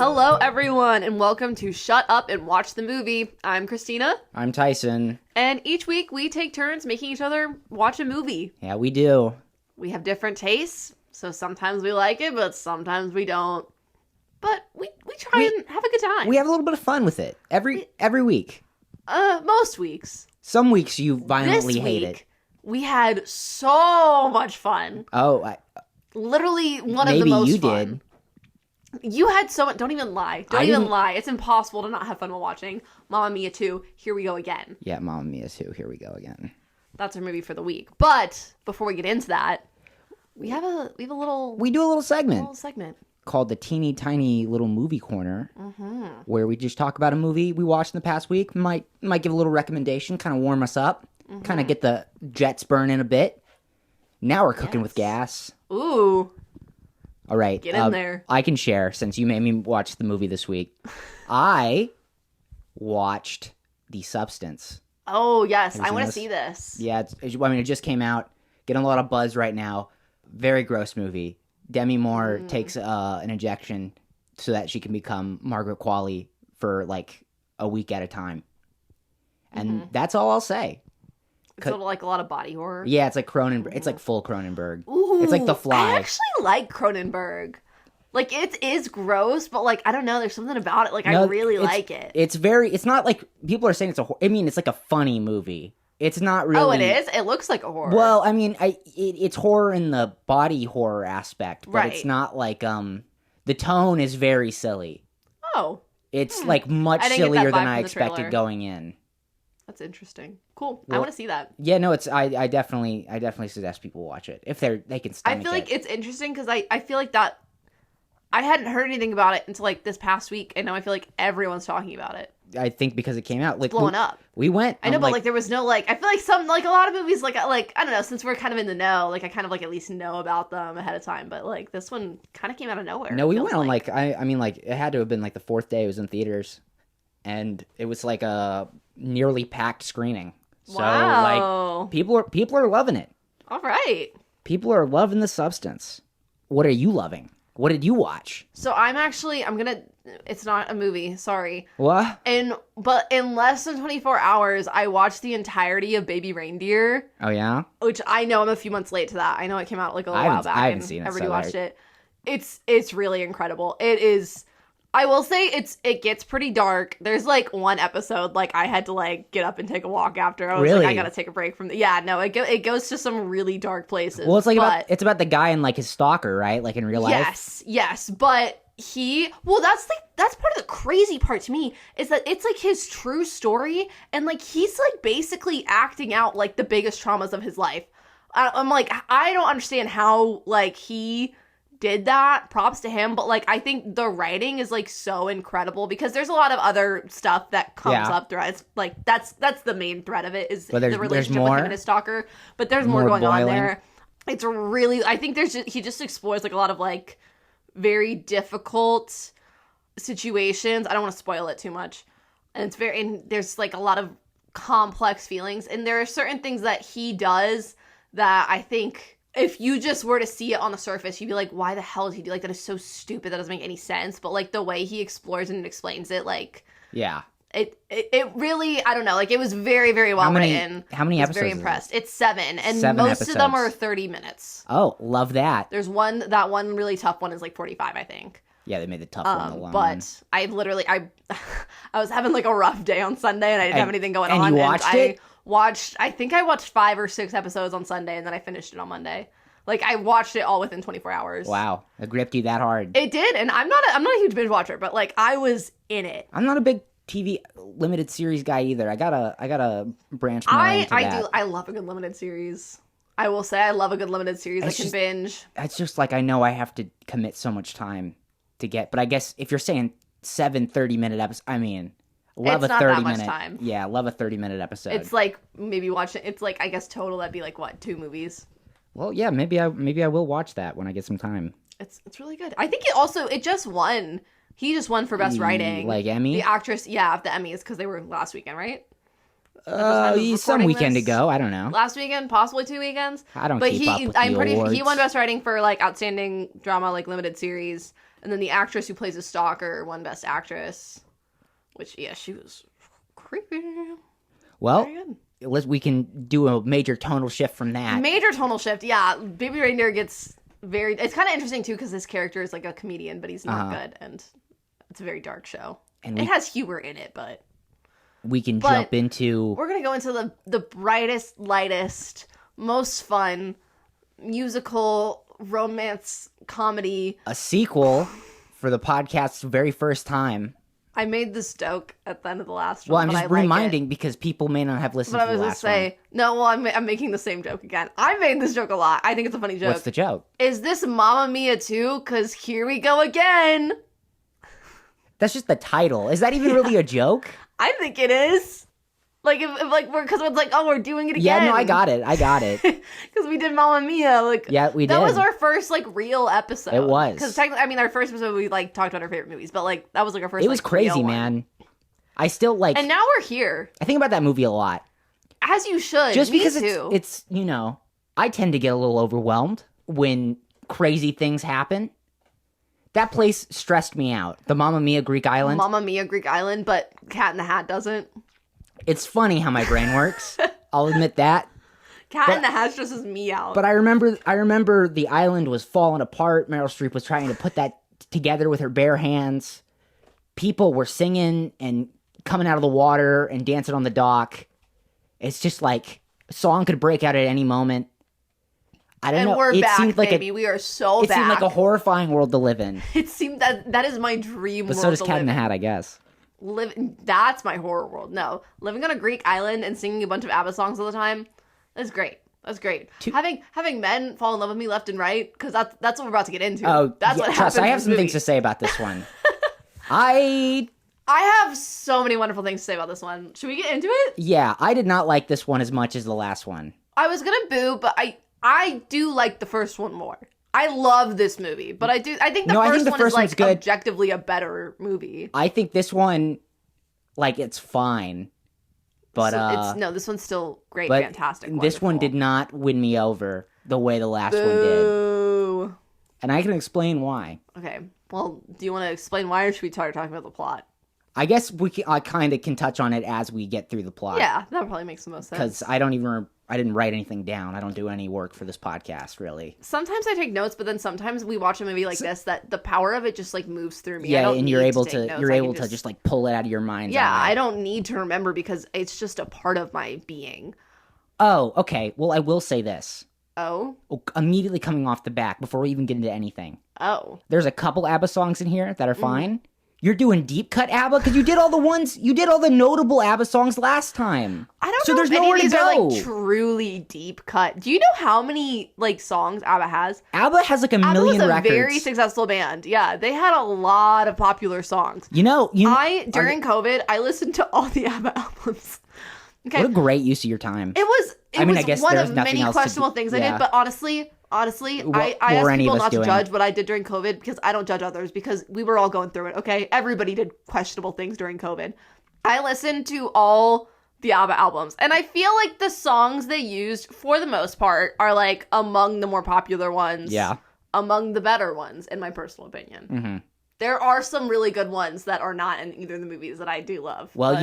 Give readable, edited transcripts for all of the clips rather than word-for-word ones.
Hello, everyone, and welcome to Shut Up and Watch the Movie. I'm Christina. I'm Tyson. And each week we take turns making each other watch a movie. Yeah, we do. We have different tastes, so sometimes we like it, but sometimes we don't. But we try and have a good time. We have a little bit of fun with it every week. Most weeks. Some weeks you violently hate it. We had so much fun. Oh, literally one of the most maybe you fun. did. You had so much. Don't even lie. Don't even lie. It's impossible to not have fun while watching Mamma Mia 2. Here we go again. Yeah, Mamma Mia 2. Here we go again. That's our movie for the week. But before we get into that, we do a little segment Called the Teeny Tiny Little Movie Corner, where we just talk about a movie we watched in the past week. Might give a little recommendation, kind of warm us up, kind of get the jets burning a bit. Now we're cooking with gas. Ooh. All right. Get in there. I can share since you made me watch the movie this week. I watched The Substance. Oh, yes. I want to see this. Yeah, it just came out. Getting a lot of buzz right now. Very gross movie. Demi Moore takes an injection so that she can become Margaret Qualley for like a week at a time. And that's all I'll say. It's sort of like a lot of body horror. Yeah, it's like Cronenberg. It's like full Cronenberg. Ooh, it's like The Fly. I actually like Cronenberg. Like, it is gross, but like, I don't know, there's something about it. Like, I really like it. It's not like, people are saying it's like a funny movie. It's not really. Oh, it is? It looks like a horror. Well, I mean, it's horror in the body horror aspect, but it's not like, the tone is very silly. Oh. It's like much sillier than I expected going in. That's interesting. Cool. I want to see that. Yeah, no, I definitely suggest people watch it if they can stomach it. I feel like it's interesting because I feel like that I hadn't heard anything about it until like this past week, and now I feel like everyone's talking about it. I think because it came out, like, it's blowing up. We went. I know, but like there was no like. I feel like a lot of movies like I don't know. Since we're kind of in the know, like I kind of like at least know about them ahead of time. But like this one kind of came out of nowhere. No, we went on like I mean like it had to have been like the fourth day it was in theaters, and it was like a nearly packed screening. So like people are loving it. All right. People are loving The Substance. What are you loving? What did you watch? So it's not a movie, sorry. What? But in less than 24 hours, I watched the entirety of Baby Reindeer. Oh, yeah? Which I know I'm a few months late to that. I know it came out like a little while back. I haven't seen it. Everybody watched it. It's really incredible. It is. I will say it gets pretty dark. There's like one episode like I had to like get up and take a walk after. I was like, I gotta take a break from it goes to some really dark places. Well, it's about the guy and like his stalker, right? Like in real life. Yes, but that's part of the crazy part to me is that it's like his true story, and like he's like basically acting out like the biggest traumas of his life. I'm like, I don't understand how like he did that. Props to him, but like I think the writing is like so incredible because there's a lot of other stuff that comes up throughout. It's like that's the main thread of it is the relationship with him and his stalker, but there's more going on there. It's really, I think he just explores like a lot of like very difficult situations. I don't want to spoil it too much, and there's like a lot of complex feelings, and there are certain things that he does that I think if you just were to see it on the surface, you'd be like, why the hell did he do like that? Is so stupid. That doesn't make any sense. But like the way he explores and explains it, like, yeah, it really, I don't know, like it was very, very well written. How many episodes? Very impressed. It's 7, and most of them are 30 minutes. Oh, love that. There's that one really tough one is like 45, I think. Yeah, they made the tough one alone. But I literally, I was having like a rough day on Sunday, and I didn't have anything going on. And you watched it? I think I watched 5 or 6 episodes on Sunday, and then I finished it on Monday. Like I watched it all within 24 hours. Wow, it gripped you that hard. It did, and I'm not a huge binge watcher, but like I was in it. I'm not a big TV limited series guy either. I gotta branch more into that. I love a good limited series. I will say I love a good limited series. I can binge. It's just like I know I have to commit so much time to get, but I guess if you're saying 7 30-minute episodes, I mean. Love it's a not 30 that much minute time. Yeah, love a 30-minute episode. It's like maybe watch it. It's like I guess total that'd be like what, 2 movies. Well, yeah, maybe I will watch that when I get some time. It's really good. I think it just won. He just won for best writing. Like Emmy? The actress, yeah, the Emmys because they were last weekend, right? Some weekend ago. I don't know. Last weekend, possibly 2 weekends. I don't keep up with the awards. He won best writing for like outstanding drama, like limited series. And then the actress who plays a stalker won Best Actress, which, yeah, she was creepy. Well, Very good. we can do a major tonal shift from that. Major tonal shift, yeah. Baby Reindeer gets very... It's kind of interesting, too, because this character is like a comedian, but he's not good, and it's a very dark show. And it has humor in it, but... We can jump into... We're going to go into the brightest, lightest, most fun musical romance comedy. A sequel for the podcast's very first time. I made this joke at the end of the last one. Well, I'm just reminding because people may not have listened to the last one. But I was going to say, no, well, I'm making the same joke again. I made this joke a lot. I think it's a funny joke. What's the joke? Is this Mamma Mia 2? Because here we go again. That's just the title. Is that even really a joke? I think it is. Like, because it's like, oh, we're doing it again. Yeah, no, I got it. Because we did Mamma Mia. Like, yeah, we did. That was our first, like, real episode. It was. Because technically, I mean, our first episode, we, like, talked about our favorite movies. But, like, that was, like, our first, It was crazy, man. I still, like... And now we're here. I think about that movie a lot. As you should. Just Me because too. it's, you know, I tend to get a little overwhelmed when crazy things happen. That place stressed me out. The Mamma Mia Greek Island. Mamma Mia Greek Island, but Cat in the Hat doesn't. It's funny how my brain works. I'll admit that. Cat in the Hat stresses me out. But I remember the island was falling apart. Meryl Streep was trying to put that together with her bare hands. People were singing and coming out of the water and dancing on the dock. It's just like a song could break out at any moment. I don't know. And we're it back, seemed like baby. We are so it back. It seemed like a horrifying world to live in. It seemed that is my dream but world so does to Cat live in the Hat, I guess. That's my horror world. No, living on a Greek island and singing a bunch of ABBA songs all the time. That's great. That's great. Having men fall in love with me left and right, because that's what we're about to get into. Oh, that's what happens. I have some things to say about this one. I have so many wonderful things to say about this one. Should we get into it? Yeah, I did not like this one as much as the last one. I was gonna boo, but I do like the first one more. I love this movie, but I think the first one is like good. Objectively a better movie. I think this one, like, it's fine, but this one's still great, fantastic. Wonderful. This one did not win me over the way the last one did, and I can explain why. Okay, well, do you want to explain why, or should we start talking about the plot? I guess I kind of can touch on it as we get through the plot. Yeah, that probably makes the most sense. Because I didn't write anything down. I don't do any work for this podcast, really. Sometimes I take notes, but then sometimes we watch a movie like this that the power of it just like moves through me. Yeah, and you're able to just like pull it out of your mind. Yeah, I don't need to remember because it's just a part of my being. Oh, okay. Well, I will say this. Oh? Immediately coming off the back before we even get into anything. Oh. There's a couple ABBA songs in here that are fine. You're doing deep cut ABBA because you did all the notable ABBA songs last time. I don't know if there's any nowhere of these to go. are like truly deep cut. Do you know how many like songs ABBA has? ABBA has like a million records. ABBA was a very successful band. Yeah, they had a lot of popular songs. During COVID, I listened to all the ABBA albums. Okay. What a great use of your time. It was I guess one there's of nothing many else questionable things I did, but honestly, I ask people not to judge what I did during COVID because I don't judge others because we were all going through it, okay? Everybody did questionable things during COVID. I listened to all the ABBA albums, and I feel like the songs they used, for the most part, are like among the more popular ones. Yeah. Among the better ones, in my personal opinion. Mm-hmm. There are some really good ones that are not in either of the movies that I do love. Well,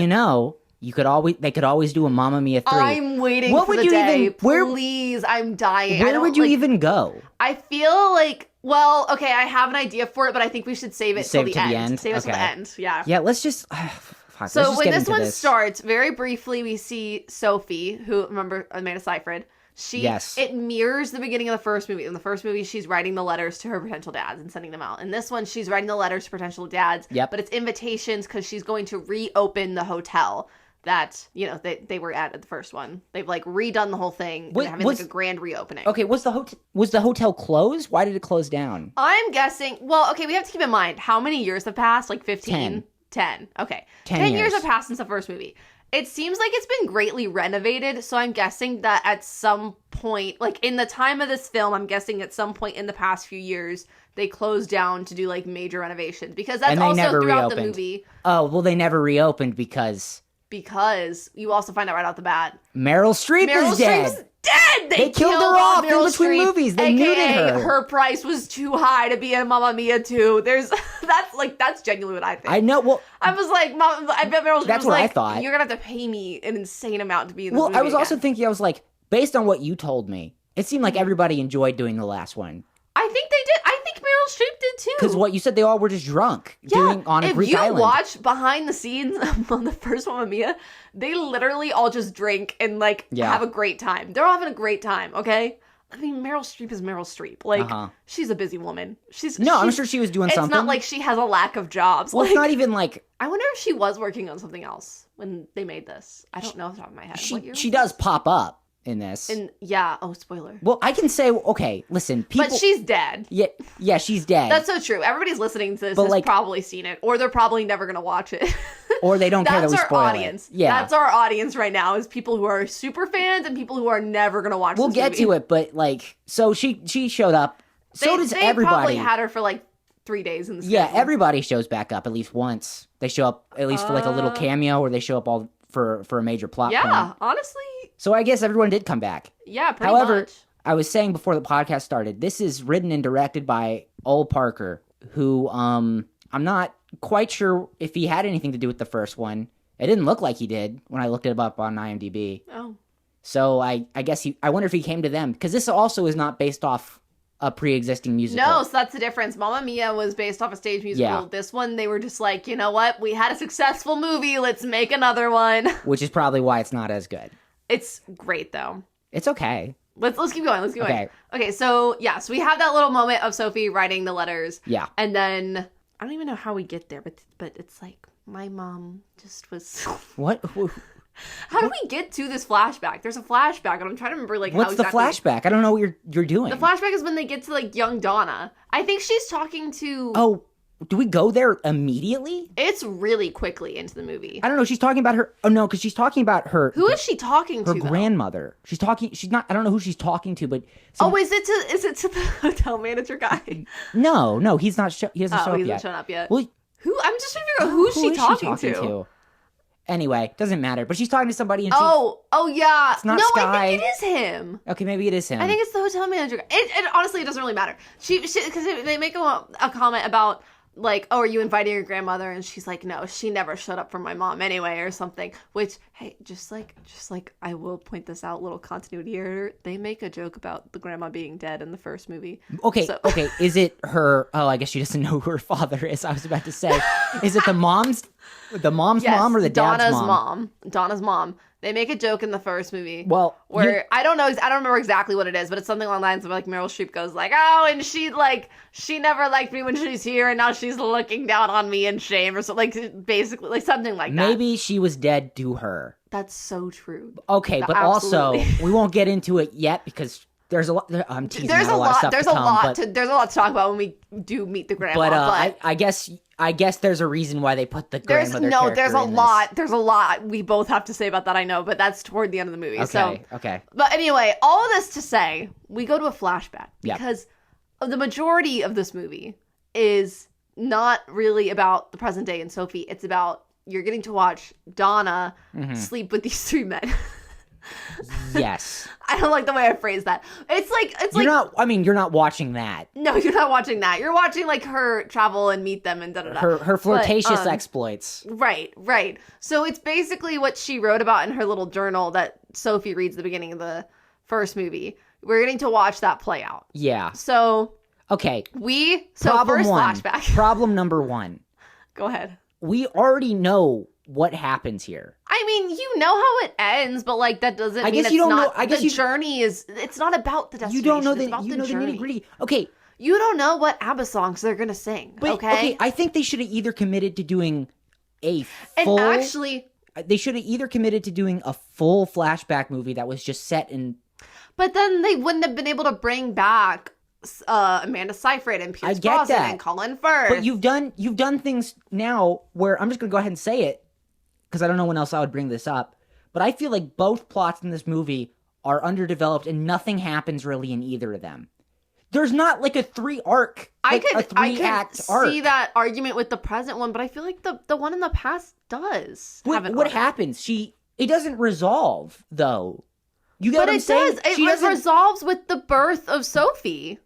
they could always do a Mamma Mia 3. I'm waiting for the day. Please, I'm dying. Where would you even go? I feel like, well, okay, I have an idea for it, but I think we should save it till the end. Save it till the end, yeah. Yeah, let's just... So when this one starts, very briefly, we see Sophie, who, remember, Amanda Seyfried. It mirrors the beginning of the first movie. In the first movie, she's writing the letters to her potential dads and sending them out. In this one, she's writing the letters to potential dads, but it's invitations because she's going to reopen the hotel that, they were at the first one. They've, like, redone the whole thing. They're having, like, a grand reopening. Okay, was the hotel closed? Why did it close down? I'm guessing... Well, okay, we have to keep in mind, how many years have passed? Like, 15? 10. Okay. 10 years have passed since the first movie. It seems like it's been greatly renovated, so I'm guessing that at some point, like, in the time of this film, I'm guessing at some point in the past few years, they closed down to do, like, major renovations. Because that's also throughout the movie. Oh, well, they never reopened because... Because you also find out right off the bat. Meryl Streep is dead. dead. They killed her off in Meryl between Streep, movies. They AKA neutered her. Her price was too high to be in Mamma Mia 2. That's genuinely what I think. I know. Well, I was like, I bet Meryl Streep That's was what I like, thought. you're gonna have to pay me an insane amount to be in this movie I was also again. thinking, I was like, based on what you told me, it seemed like everybody enjoyed doing the last one. I think they did. I think Meryl Streep did too. Because what you said, they all were just drunk doing on a Greek island. If you watch behind the scenes on the first Mamma Mia, they literally all just drink and like have a great time. They're all having a great time, okay? I mean, Meryl Streep is Meryl Streep. Like, she's a busy woman. I'm sure she was doing something. It's not like she has a lack of jobs. Well, like, it's not even like... I wonder if she was working on something else when they made this. I don't know off the top of my head. She does pop up in this. And spoiler. Well, I can say, okay, listen, people... But she's dead. Yeah, she's dead. That's so true. Everybody's listening to this has probably seen it, or they're probably never going to watch it. Or they don't care that we spoil it. That's our audience. Yeah. That's our audience right now, is people who are super fans and people who are never going to watch this movie. We'll get to it, but like, so she showed up. So does everybody. They probably had her for like 3 days in the schedule. Yeah, everybody shows back up at least once. They show up at least for like a little cameo, or they show up all for a major plot point. Yeah, honestly. So I guess everyone did come back. Yeah, pretty much. However, I was saying before the podcast started, this is written and directed by Ol Parker, who I'm not quite sure if he had anything to do with the first one. It didn't look like he did when I looked it up on IMDb. Oh. So I guess I wonder if he came to them, because this also is not based off a pre-existing musical. No, so that's the difference. Mamma Mia was based off a stage musical. Yeah. This one, they were just like, you know what? We had a successful movie. Let's make another one. Which is probably why it's not as good. It's great, though. It's okay. Let's keep going. Let's keep going. Okay, so we have that little moment of Sophie writing the letters. Yeah. And then, I don't even know how we get there, but it's like, my mom just was... What? How do we get to this flashback? There's a flashback, and I'm trying to remember, like, what's how exactly... the flashback? I don't know what you're doing. The flashback is when they get to, like, young Donna. I think she's talking to... Oh, do we go there immediately? It's really quickly into the movie. I don't know. She's talking about her... Oh, no, because she's talking about her... Who is she talking to, Her grandmother. She's talking... She's not... I don't know who she's talking to, but... Is it to the hotel manager guy? No, he's not... He hasn't shown up yet. He hasn't shown up yet. Well, I'm just trying to figure out who is she talking to? Anyway, doesn't matter. But she's talking to somebody and yeah. It's not no, Sky. I think it is him. Okay, maybe it is him. I think it's the hotel manager guy. It honestly, it doesn't really matter. She because they make a comment about, like, oh, are you inviting your grandmother? And she's like, no, she never showed up for my mom anyway, or something. Which, hey, just like I will point this out, little continuity error. They make a joke about the grandma being dead in the first movie. Okay, is it her? Oh, I guess she doesn't know who her father is. I was about to say, is it the mom's mom or the dad's mom? Donna's mom. They make a joke in the first movie. Well, where I don't remember exactly what it is, but it's something along the lines of, like, Meryl Streep goes like, oh, and she never liked me when she's here, and now she's looking down on me in shame, or something, like, basically, like, something like that. Maybe she was dead to her. That's so true. Okay, but absolutely. Also, we won't get into it yet because there's a lot. I'm teasing there's out a lot of stuff there's to a come, lot but, there's a lot to talk about when we do meet the grandma. But I guess there's a reason why they put the grandmother character there's a in lot. There's a lot we both have to say about that, I know, but that's toward the end of the movie. Okay. But anyway, all of this to say, we go to a flashback because the majority of this movie is not really about the present day and Sophie. It's about you're getting to watch Donna sleep with these three men. Yes. I don't like the way I phrased that. You're not watching that. No, you're not watching that. You're watching, like, her travel and meet them and da-da-da. Her flirtatious exploits. Right. So it's basically what she wrote about in her little journal that Sophie reads at the beginning of the first movie. We're getting to watch that play out. Yeah. So... Okay. Flashback. Problem number one. Go ahead. We already know what happens here. I mean, you know how it ends, but, like, that doesn't mean it's not. The journey is. It's not about the destination. You don't know the nitty-gritty. Okay. You don't know what ABBA songs they're gonna sing. Okay. I think they should have either committed to doing a full. And actually, they should have either committed to doing a full flashback movie that was just set in. But then they wouldn't have been able to bring back Amanda Seyfried and Pierce Brosnan and Colin Firth. But you've done things now where I'm just gonna go ahead and say it because I don't know when else I would bring this up. But I feel like both plots in this movie are underdeveloped and nothing happens really in either of them. There's not like a three-act arc. I could see that argument with the present one, but I feel like the one in the past does have an arc. What happens? It doesn't resolve though. You get what I'm saying? But it resolves with the birth of Sophie.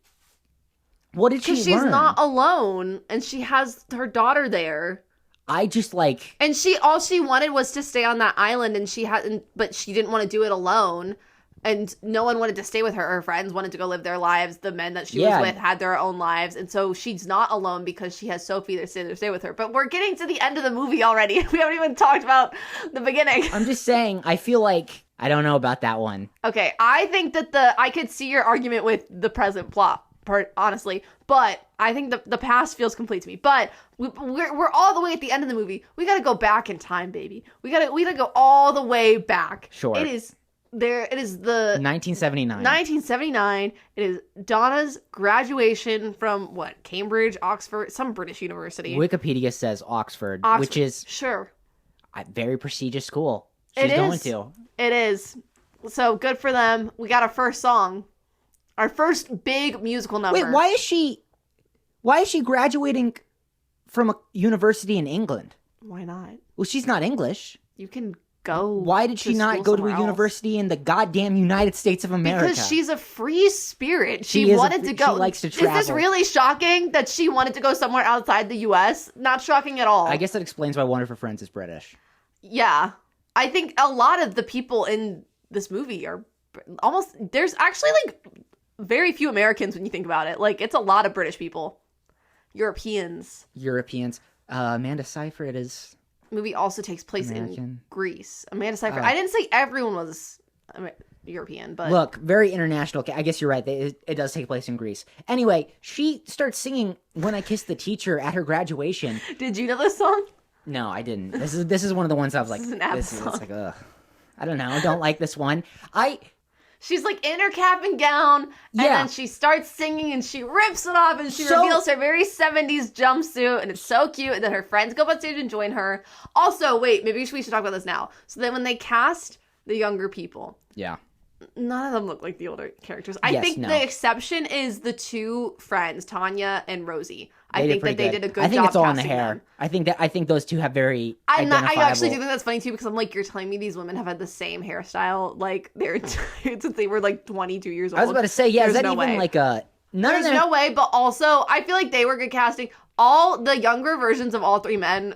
What did she learn? Because she's not alone, and she has her daughter there. I just like... And all she wanted was to stay on that island, and but she didn't want to do it alone. And no one wanted to stay with her. Her friends wanted to go live their lives. The men that she was with had their own lives. And so she's not alone because she has Sophie to stay with her. But we're getting to the end of the movie already. We haven't even talked about the beginning. I'm just saying, I feel like... I don't know about that one. Okay, I think that I could see your argument with the present plot part, honestly. But I think the past feels complete to me. But we're all the way at the end of the movie. We gotta go back in time, baby. We gotta go all the way back. Sure. It is the 1979. 1979. It is Donna's graduation from what? Cambridge, Oxford, some British university. Wikipedia says Oxford, which is sure a very prestigious school. She's going to. It is. So good for them. We got our first song. Our first big musical number. Wait, why is she graduating from a university in England? Why not? Well, she's not English. You can go. Why did she not go to a university in the goddamn United States of America? Because she's a free spirit. She wanted to go. She likes to travel. Is this really shocking that she wanted to go somewhere outside the U.S.? Not shocking at all. I guess that explains why one of her friends is British. Yeah. I think a lot of the people in this movie are almost... There's actually, like, very few Americans when you think about it. Like, it's a lot of British people. Europeans. Amanda Seyfried is... The movie also takes place American. in Greece. Amanda Seyfried. I didn't say everyone was European, but... Look, very international. I guess you're right. It does take place in Greece. Anyway, she starts singing When I Kissed the Teacher at her graduation. Did you know this song? No, I didn't. This is one of the ones I was like, it's like, ugh. I don't know. I don't like this one. She's like in her cap and gown, and then she starts singing, and she rips it off, and she reveals her very 70s jumpsuit, and it's so cute, and then her friends go up on stage and join her. Also, wait, maybe we should talk about this now. So then when they cast the younger people, none of them look like the older characters. I think the exception is the two friends, Tanya and Rosie. I think that they did a good job. I think it's all in the casting hair. them. I think those two have very I identifiable... actually do think that's funny too, because I'm like, you're telling me these women have had the same hairstyle like since they were like 22 years old. I was about to say, is that even way. like a... There's no way, but also I feel like they were good casting. All the younger versions of all three men,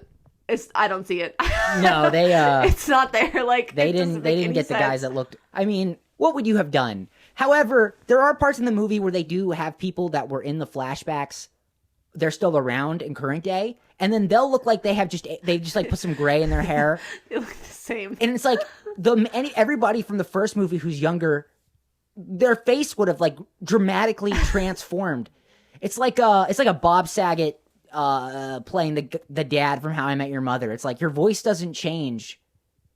I don't see it. No, they it's not there. Like they didn't get the guys that looked... I mean, what would you have done? However, there are parts in the movie where they do have people that were in the flashbacks. They're still around in current day, and then they'll look like they just like put some gray in their hair. They look the same, and it's like everybody from the first movie who's younger, their face would have like dramatically transformed. It's like a Bob Saget playing the dad from How I Met Your Mother. It's like your voice doesn't change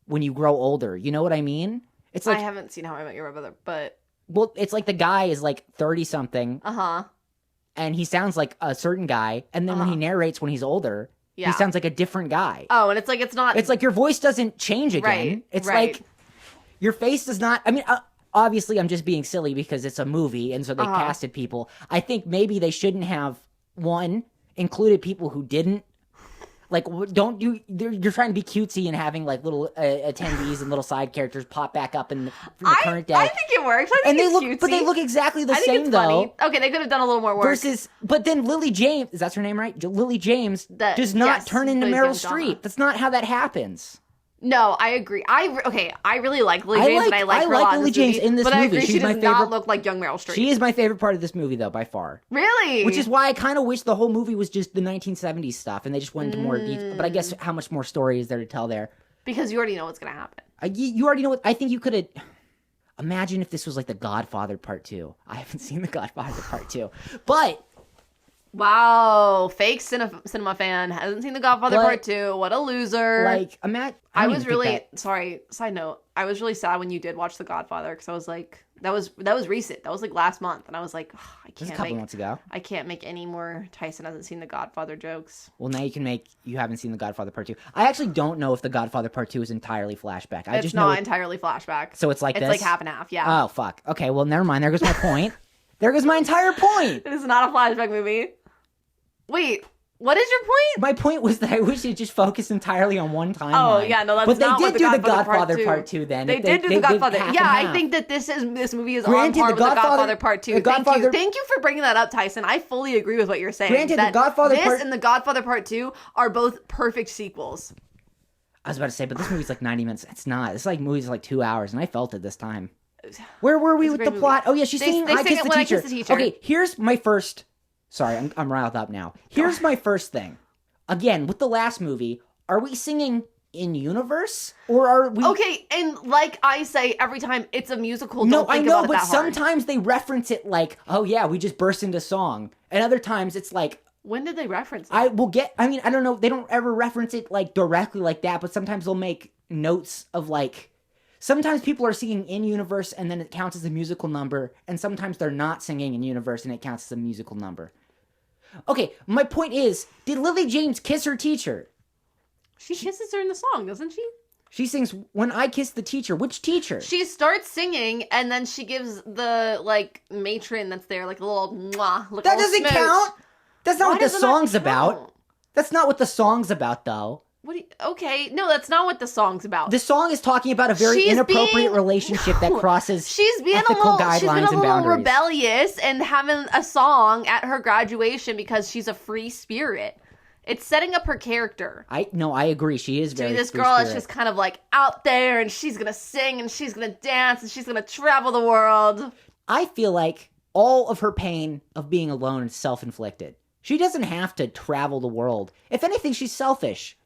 when you grow older. You know what I mean? It's like I haven't seen How I Met Your Mother, but it's like the guy is like 30 something. And he sounds like a certain guy, and then when he narrates when he's older, he sounds like a different guy. Oh, and it's like it's not... It's like your voice doesn't change again. Right, it's like your face does not... I mean, obviously I'm just being silly because it's a movie, and so they casted people. I think maybe they shouldn't have, included people who didn't. Like, you're trying to be cutesy and having, like, little attendees and little side characters pop back up in the current day. I think it works. I think it's cutesy. But they look exactly the same, though. Funny. Okay, they could have done a little more work. But then Lily James, is that her name right? Lily James does not turn into Meryl Streep. That's not how that happens. No, I agree. I really like Lily James, and I like her a lot Lily James in this movie. But I agree, she does not look like young Meryl Streep. She is my favorite part of this movie, though, by far. Really? Which is why I kind of wish the whole movie was just the 1970s stuff, and they just went into more detail. But I guess how much more story is there to tell there? Because you already know what's going to happen. You already know what... I think you could have... Imagine if this was like The Godfather Part 2. I haven't seen The Godfather Part 2. But... Wow, fake cinema fan, hasn't seen The Godfather Part 2. What a loser. Like, I was really... Sorry, side note. I was really sad when you did watch The Godfather, because I was like... That was recent. That was like last month, and I was like, oh, This was a couple months ago. I can't make any more Tyson hasn't seen The Godfather jokes. Well, now you haven't seen The Godfather Part 2. I actually don't know if The Godfather Part 2 is entirely flashback. It's not entirely flashback. So it's like this? It's like half and half, yeah. Oh, fuck. Okay, well, never mind. There goes my point. There goes my entire point. It is not a flashback movie. Wait, What is your point? My point was that I wish it just focused entirely on one timeline. Oh, yeah, no, that's not what But they did do the Godfather Part 2 then. They did do the Godfather. Yeah, I think that this movie is on par with the Godfather Part 2. Thank you for bringing that up, Tyson. I fully agree with what you're saying. Granted, the Godfather Part... This and the Godfather Part 2 are both perfect sequels. I was about to say, but this movie's like 90 minutes. It's not. It's like movies like 2 hours, and I felt it this time. Where were we with the plot? Oh, yeah, she's singing I Kiss the Teacher. Okay, here's my first... Sorry, I'm riled up now. Here's my first thing. Again, with the last movie, are we singing in universe? Or are we... Okay, and like I say every time, it's a musical. No, I know, but sometimes they reference it like, oh yeah, we just burst into song. And other times it's like... When did they reference it? I don't know, they don't ever reference it like directly like that, but sometimes they'll make notes of like... Sometimes people are singing in universe and then it counts as a musical number, and sometimes they're not singing in universe and it counts as a musical number. Okay, my point is, did Lily James kiss her teacher? She kisses her in the song, doesn't she? She sings, When I Kiss the Teacher. Which teacher? She starts singing, and then she gives the, like, matron that's there, like, a little mwah. Like that doesn't count! That's not what the song's about. Count? That's not what the song's about, though. Okay, no, that's not what the song's about. The song is talking about a very inappropriate relationship that crosses ethical guidelines and boundaries. She's being a little rebellious and having a song at her graduation because she's a free spirit. It's setting up her character. I agree. She is very this girl is just kind of like out there, and she's gonna sing, and she's gonna dance, and she's gonna travel the world. I feel like all of her pain of being alone is self-inflicted. She doesn't have to travel the world. If anything, she's selfish.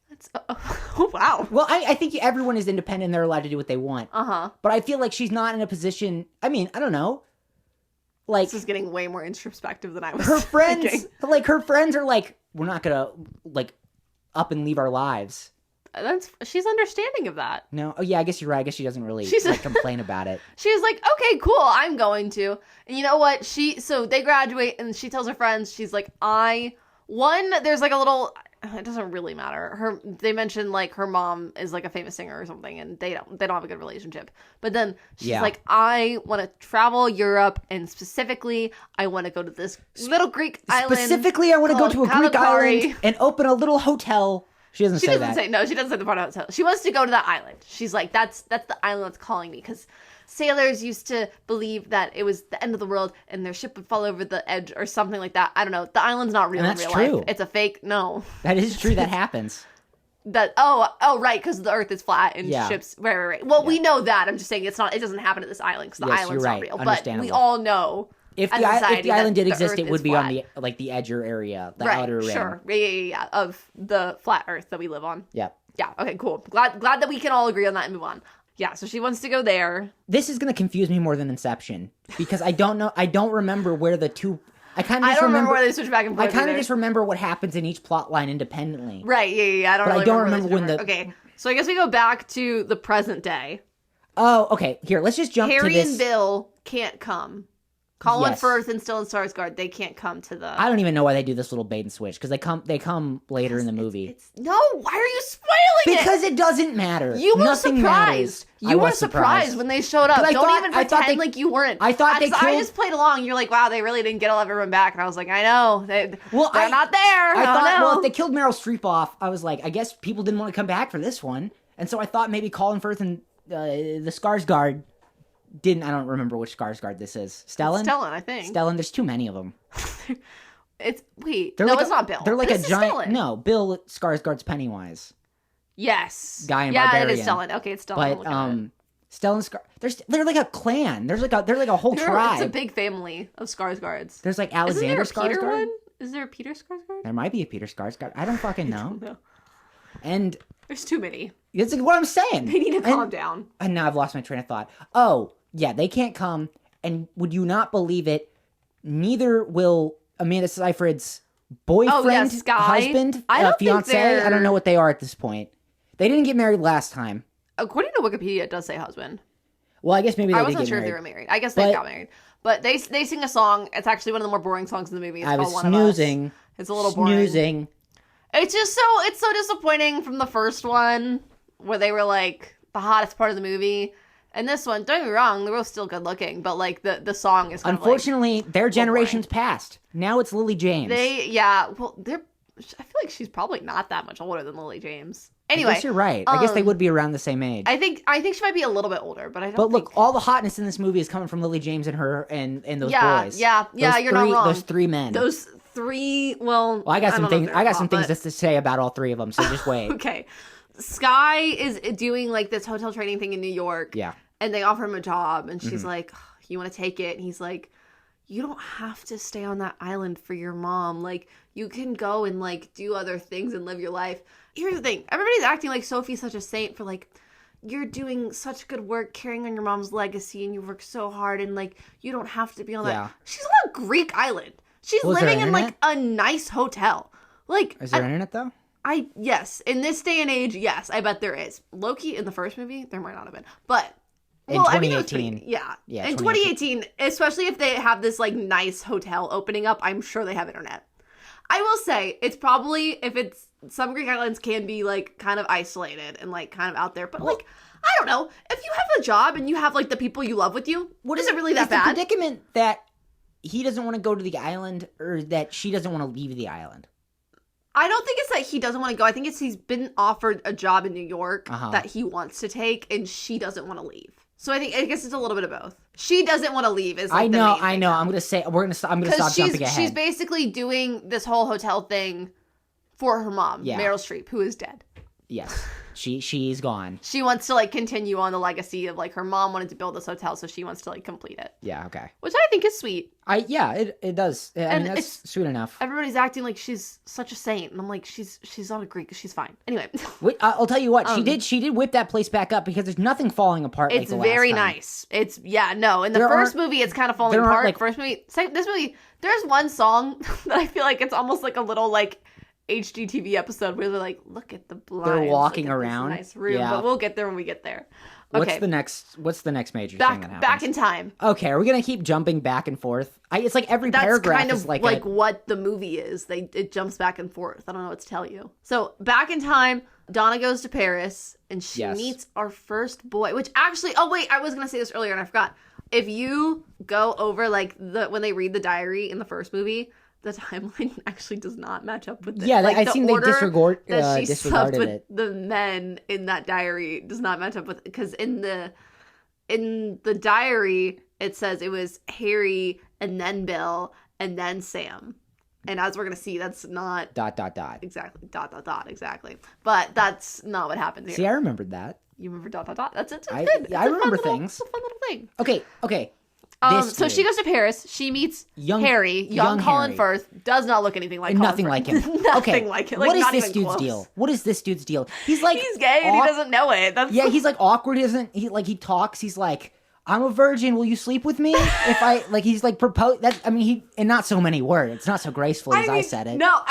Oh, wow. Well, I think everyone is independent and they're allowed to do what they want. Uh-huh. But I feel like she's not in a position... I mean, I don't know. Like... This is getting way more introspective than I was Her friends... thinking. Like, her friends are like, we're not gonna, like, up and leave our lives. She's understanding of that. No? Oh, yeah, I guess you're right. I guess she doesn't really complain about it. She's like, okay, cool, I'm going to. And you know what? So they graduate and she tells her friends, she's like, there's like a little... It doesn't really matter. They mentioned like her mom is like a famous singer or something, and they don't have a good relationship. But then she's like, I want to travel Europe, and specifically, I want to go to this little Greek island. Specifically, I want to go to a Greek island and open a little hotel. She doesn't say that. She doesn't say the part of hotel. She wants to go to that island. She's like, that's the island that's calling me, because sailors used to believe that it was the end of the world and their ship would fall over the edge or something like that. I don't know. The island's not real in real life. It's a fake. No. That is true. That happens. Right, because the Earth is flat and ships. Right. Well, we know that. I'm just saying it doesn't happen at this island because the island's not real. But we all know. If the island did exist, it would be on the edger area, the outer rim. Sure. Yeah, of the flat Earth that we live on. Yeah. Yeah. Okay. Cool. Glad that we can all agree on that and move on. Yeah, so she wants to go there. This is going to confuse me more than Inception, because I don't remember where the two... I don't remember where they switch back and forth. I kind of just remember what happens in each plot line independently. Right, yeah. I don't remember when the... Okay, so I guess we go back to the present day. Oh, okay. Here, let's just jump to this. Harry and Bill can't come. Colin Firth and Stellan Skarsgård, they can't come to the... I don't even know why they do this little bait and switch, because they come later in the movie. No, why are you spoiling it? Because it doesn't matter. You were Nothing surprised. Matters. You were surprised when they showed up. Don't even pretend like you weren't. I thought they killed... I just played along. You're like, wow, they really didn't get all of everyone back. And I was like, I know. They're not there. I thought, well, if they killed Meryl Streep off, I was like, I guess people didn't want to come back for this one. And so I thought maybe Colin Firth and the Skarsgård... I don't remember which Skarsgård this is. Stellan? Stellan, I think. Stellan, there's too many of them. It's not Bill. They're like a giant... Stellan. No, Bill Skarsgård's Pennywise. Yes. Guy in Barbarian. Yeah, it is Stellan. Okay, it's Stellan. But, Stellan they're like a clan. They're like a whole tribe. It's a big family of Skarsgårds. There's like Alexander Skarsgård. Is there a Peter Skarsgård? There might be a Peter Skarsgård. I don't fucking know. I don't know. And... There's too many. That's what I'm saying. They need to calm down. And now I've lost my train of thought. Oh, yeah, they can't come. And would you not believe it? Neither will Amanda Seyfried's boyfriend, husband, fiance. I don't know what they are at this point. They didn't get married last time. According to Wikipedia, it does say husband. Well, I guess maybe they did get married. I wasn't sure if they were married. I guess they got married. But they sing a song. It's actually one of the more boring songs in the movie. It's called One of Us. It's a little boring. It's just so disappointing from the first one, where they were like the hottest part of the movie. And this one, don't get me wrong, they're both still good looking, but like the song is kind unfortunately, their generation's passed. Now it's Lily James. I feel like she's probably not that much older than Lily James. I Anyway, guess you're right. I guess they would be around the same age. I think she might be a little bit older, but I don't. But look, all the hotness in this movie is coming from Lily James and her and those boys. Yeah, you're not wrong. Those three men. Those three. Well, I got some things. I got some things but... to say about all three of them. So just wait. Okay, Sky is doing like this hotel training thing in New York. Yeah, and they offer him a job, and she's like, "You want to take it?" And he's like, "You don't have to stay on that island for your mom. Like, you can go and like do other things and live your life." Here's the thing. Everybody's acting like Sophie's such a saint for like, you're doing such good work carrying on your mom's legacy and you work so hard and like, you don't have to be on that. She's on a Greek island. She's living in like a nice hotel. Like, is there internet though? Yes. In this day and age, yes, I bet there is. Loki in the first movie, there might not have been. But in 2018. Yeah. In 2018, especially if they have this like nice hotel opening up, I'm sure they have internet. I will say, it's probably, if it's, some Greek islands can be, like, kind of isolated and, like, kind of out there. But, like, I don't know. If you have a job and you have, like, the people you love with you, is it really that bad? Is the predicament that he doesn't want to go to the island or that she doesn't want to leave the island? I don't think it's that he doesn't want to go. I think it's he's been offered a job in New York that he wants to take, and she doesn't want to leave. So I guess it's a little bit of both. She doesn't want to leave. Is like I know. I'm gonna stop jumping ahead. She's basically doing this whole hotel thing for her mom, Meryl Streep, who is dead. Yes, she's gone. She wants to like continue on the legacy of like her mom wanted to build this hotel, so she wants to like complete it. Yeah. Okay. Which I think is sweet. It does. I mean, that's sweet enough. Everybody's acting like she's such a saint, and I'm like, she's not a Greek. She's fine. Anyway, I'll tell you what, she did whip that place back up because there's nothing falling apart. It's like the very last time. Nice. It's in the first movie, it's kind of falling apart. Like, first movie, this movie, there's one song that I feel like it's almost like a little like HGTV episode where they're like, look at the blinds. They're walking around. Nice room, but we'll get there when we get there. What's Okay. the next major thing that happens? Back in time. Okay, are we gonna keep jumping back and forth? It's like every paragraph kind of is like what the movie is. It jumps back and forth. I don't know what to tell you. So back in time, Donna goes to Paris and she meets our first boy. Which actually, oh wait, I was gonna say this earlier and I forgot. If you go over like when they read the diary in the first movie, the timeline actually does not match up with it. Yeah, I've seen they disregarded with it. The men in that diary does not match up with, because in the diary it says it was Harry and then Bill and then Sam. And as we're gonna see, that's not ... exactly ... exactly. But that's not what happens here. See, I remembered that. You remember ... That's it. I remember things. It's a fun little thing. Okay. So she goes to Paris. She meets Harry, young Colin Firth. Does not look anything like nothing Colin like him. Nothing like him. Like, what is this dude's deal? What is this dude's deal? He's like he's gay and he doesn't know it. He's like awkward. He talks. He's like, I'm a virgin. Will you sleep with me? If I like, he's like propose. That in not so many words, not so gracefully as I said it. No,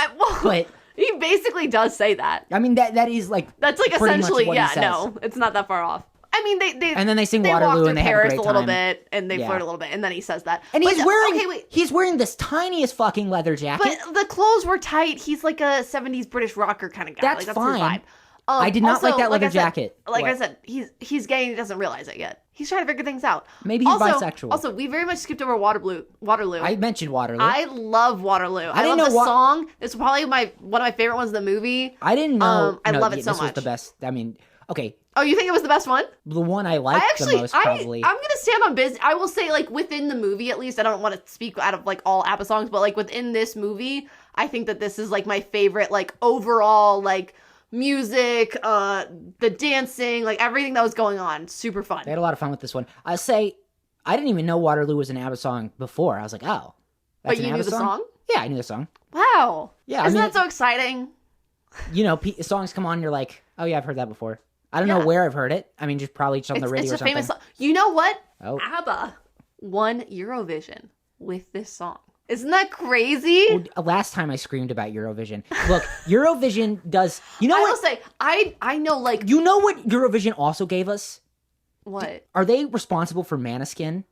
but he basically does say that. I mean that is like that's like essentially no, it's not that far off. I mean, they and then they sing Waterloo and they Paris have a great a little time. Bit and they flirt a little bit and then he says that. And he's wearing this tiniest fucking leather jacket. But the clothes were tight. He's like a 70s British rocker kind of guy. That's fine. His vibe. I did not like that leather jacket. I said, he's gay and he doesn't realize it yet. He's trying to figure things out. Maybe he's bisexual. Also, we very much skipped over Waterloo. I mentioned Waterloo. I love Waterloo. I love the song. It's probably one of my favorite ones in the movie. I didn't know. I love it so much. This was the best. I mean, okay. Oh, you think it was the best one? The one I liked the most, probably. I'm going to stand on business. I will say, like, within the movie, at least, I don't want to speak out of, like, all ABBA songs, but, like, within this movie, I think that this is, like, my favorite, like, overall, like, music, the dancing, like, everything that was going on. Super fun. I had a lot of fun with this one. I didn't even know Waterloo was an ABBA song before. I was like, oh. But you knew the song? Yeah, I knew the song. Wow. Yeah. Isn't that so exciting? You know, songs come on and you're like, oh, yeah, I've heard that before. I don't know where I've heard it. I mean, just probably on the radio or something. It's a famous song. You know what? Oh. ABBA won Eurovision with this song. Isn't that crazy? Well, last time I screamed about Eurovision. Look, Eurovision does... You know what? I will say, I know, like... You know what Eurovision also gave us? What? Are they responsible for Maneskin?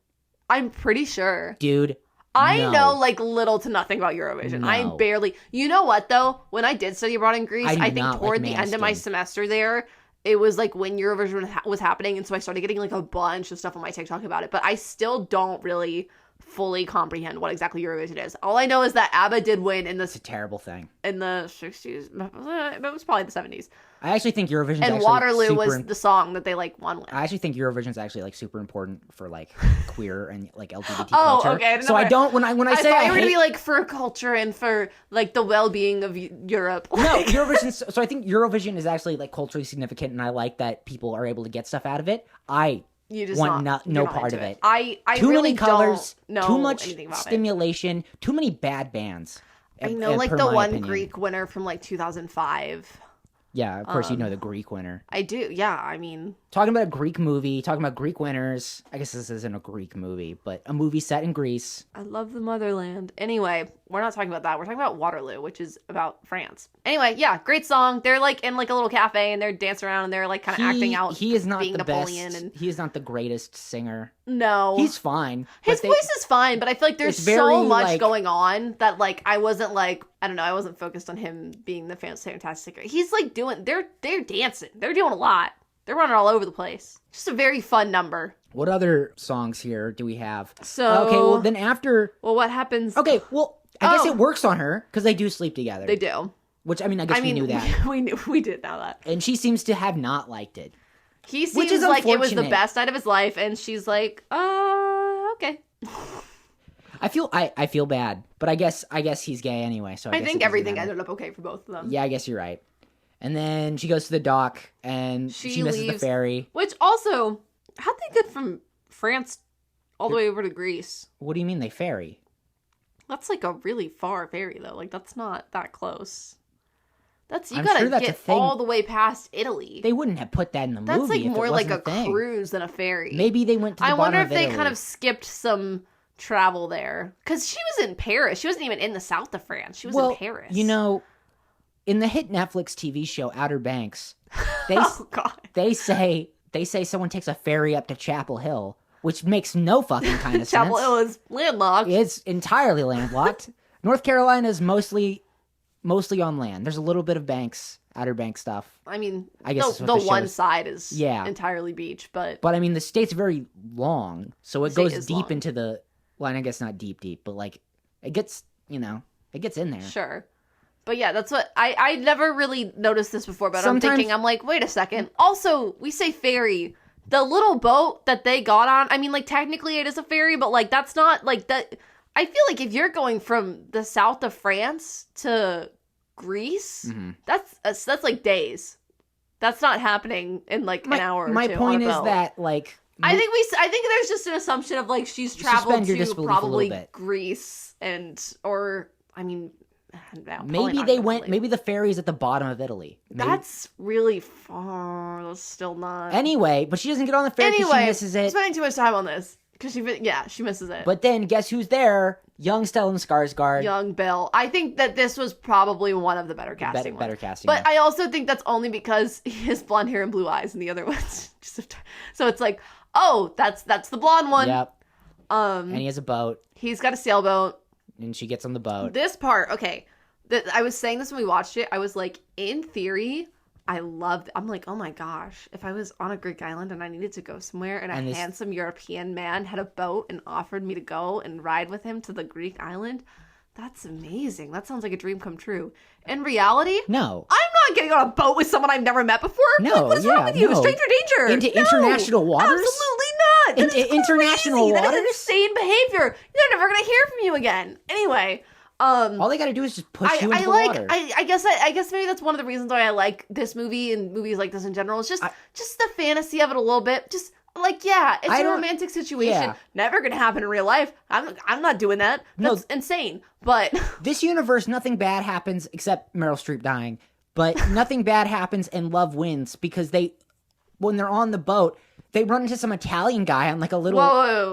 I'm pretty sure. Dude, I know, like, little to nothing about Eurovision. No. I barely... You know what, though? When I did study abroad in Greece, I think toward the end of my semester there... It was, like, when Eurovision was happening, and so I started getting, like, a bunch of stuff on my TikTok about it. But I still don't really fully comprehend what exactly Eurovision is. All I know is that ABBA did win in It's a terrible thing. in the 60s. It was probably the 70s. I actually think Eurovision And Waterloo was the song that they like won with. I actually think Eurovision is actually like super important for like queer and like LGBT Oh, culture. okay. So I don't when I say thought I you were hate, gonna be like for culture and for like the well-being of Europe. no, Eurovision. So I think Eurovision is actually like culturally significant, and I like that people are able to get stuff out of it. You just want not, no you're not part into of it. I Too really many colors, don't know too much anything about stimulation, too many bad bands. I know, like per the my one opinion. Greek winner from like 2005. Yeah, of course you know the Greek winner. I do. Yeah, I mean, Talking about a Greek movie, talking about Greek winners. I guess this isn't a Greek movie, but a movie set in Greece. I love the motherland. Anyway, we're not talking about that. We're talking about Waterloo, which is about France. Anyway, yeah, great song. They're like in like a little cafe and they're dancing around and they're like kind of acting out. He is not being the Napoleon best. and He is not the greatest singer. no, He's fine. his voice is fine, but I feel like there's it's very, so much like- going on that like I wasn't like I don't know. I wasn't focused on him being the fantastic singer. He's like doing. They're dancing. They're doing a lot. They're running all over the place. Just a very fun number. What other songs here do we have? So okay, well then after. Well, what happens? Okay, well I guess Oh. it works on her because they do sleep together. They do. Which I mean, I guess we knew that, we did know that. and she seems to have not liked it. He Which seems is like it was the unfortunate. best night of his life, and she's like, okay. I feel bad, but I guess he's gay anyway. So I I guess think it doesn't everything matter. ended up okay for both of them. Yeah, I guess you're right. And then she goes to the dock and she misses the leaves. ferry. Which also, how'd they get from France all the way over to Greece? What do you mean they ferry? That's like a really far ferry, though. Like, that's not that close. You I'm gotta sure that's a get thing. all the way past Italy. They wouldn't have put that in the That's movie. like if more it like wasn't a thing. cruise than a ferry. Maybe they went to the I bottom wonder of if they Italy. kind of skipped some travel there. Because she was in Paris. She wasn't even in the south of France. She was in Paris. You know, in the hit Netflix TV show Outer Banks, they Oh, God. they say someone takes a ferry up to Chapel Hill, which makes no fucking kind of sense. Chapel Hill is landlocked. It's entirely landlocked. North Carolina is mostly on land. There's a little bit of banks, Outer Banks stuff. I mean, I guess that's the what the one show's- side is Yeah. entirely beach, but But I mean, the state's very long, so it state goes is deep long. into the. Well, I guess not deep, but like it gets, it gets in there. sure. But yeah, that's what I never really noticed this before, but Sometimes- I'm like, wait a second. Also, we say ferry. The little boat that they got on, I mean, like, technically it is a ferry, but like that's not like that. I feel like if you're going from the south of France to Greece, Mhm. that's like days. That's not happening in like an hour or My two point on a is boat. that like I think there's just an assumption of like she's traveled Suspend your to disbelief a little probably bit. Greece or I mean, no, probably maybe not they even went. Italy. Maybe the ferry's at the bottom of Italy. Maybe- That's really far. That's still not. anyway. But she doesn't get on the ferry because Anyway, she misses it. spending too much time on this because she misses it. But then guess who's there? Young Stellan Skarsgård. Young Bill. I think that this was probably one of the better casting better ones. casting. But I also think that's only because he has blonde hair and blue eyes, and the other ones just. So it's like, oh, that's the blonde one. Yep. And he has a boat, He's got a sailboat. and she gets on the boat. This part, okay. I was saying this when we watched it. I was like, in theory, I'm like, oh my gosh, if I was on a Greek island and I needed to go somewhere and And a this- handsome European man had a boat and offered me to go and ride with him to the Greek island, that's amazing. That sounds like a dream come true. In reality, No. I'm not getting on a boat with someone I've never met before. No, Like, what is wrong with you? no. Stranger danger. Into No, international waters? Absolutely not. That Into is international crazy. That waters? is insane behavior. They're never going to hear from you again. Anyway, All they got to do is just push you into the water. I guess maybe that's one of the reasons why I like this movie and movies like this in general. It's just the fantasy of it a little bit. Just like, yeah, it's a romantic situation. Yeah. Never gonna happen in real life. I'm not doing that. No. That's insane. But This universe, nothing bad happens except Meryl Streep dying. But nothing bad happens and love wins because when they're on the boat, they run into some Italian guy on like a little.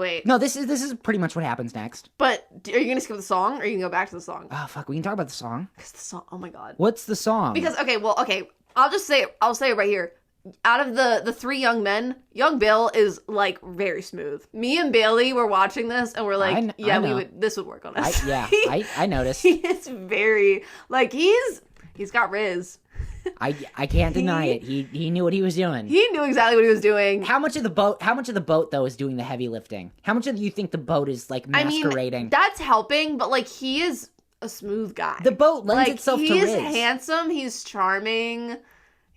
wait. No, this is pretty much what happens next. But are you gonna skip the song or are you gonna go back to the song? Oh fuck, we can talk about the song. Because the song. Oh my god. What's the song? Because okay. I'll say it right here. Out of the three young men, young Bill is like very smooth. Me and Bailey were watching this and we're like, I know. this would work on us. I noticed. He is very like he's got Riz. I can't deny it. He knew what he was doing. He knew exactly what he was doing. How much of the boat though is doing the heavy lifting? How much of you think the boat is like masquerading? I mean, that's helping, but like he is a smooth guy. The boat lends like, itself to Riz. Riz. He's handsome, he's charming.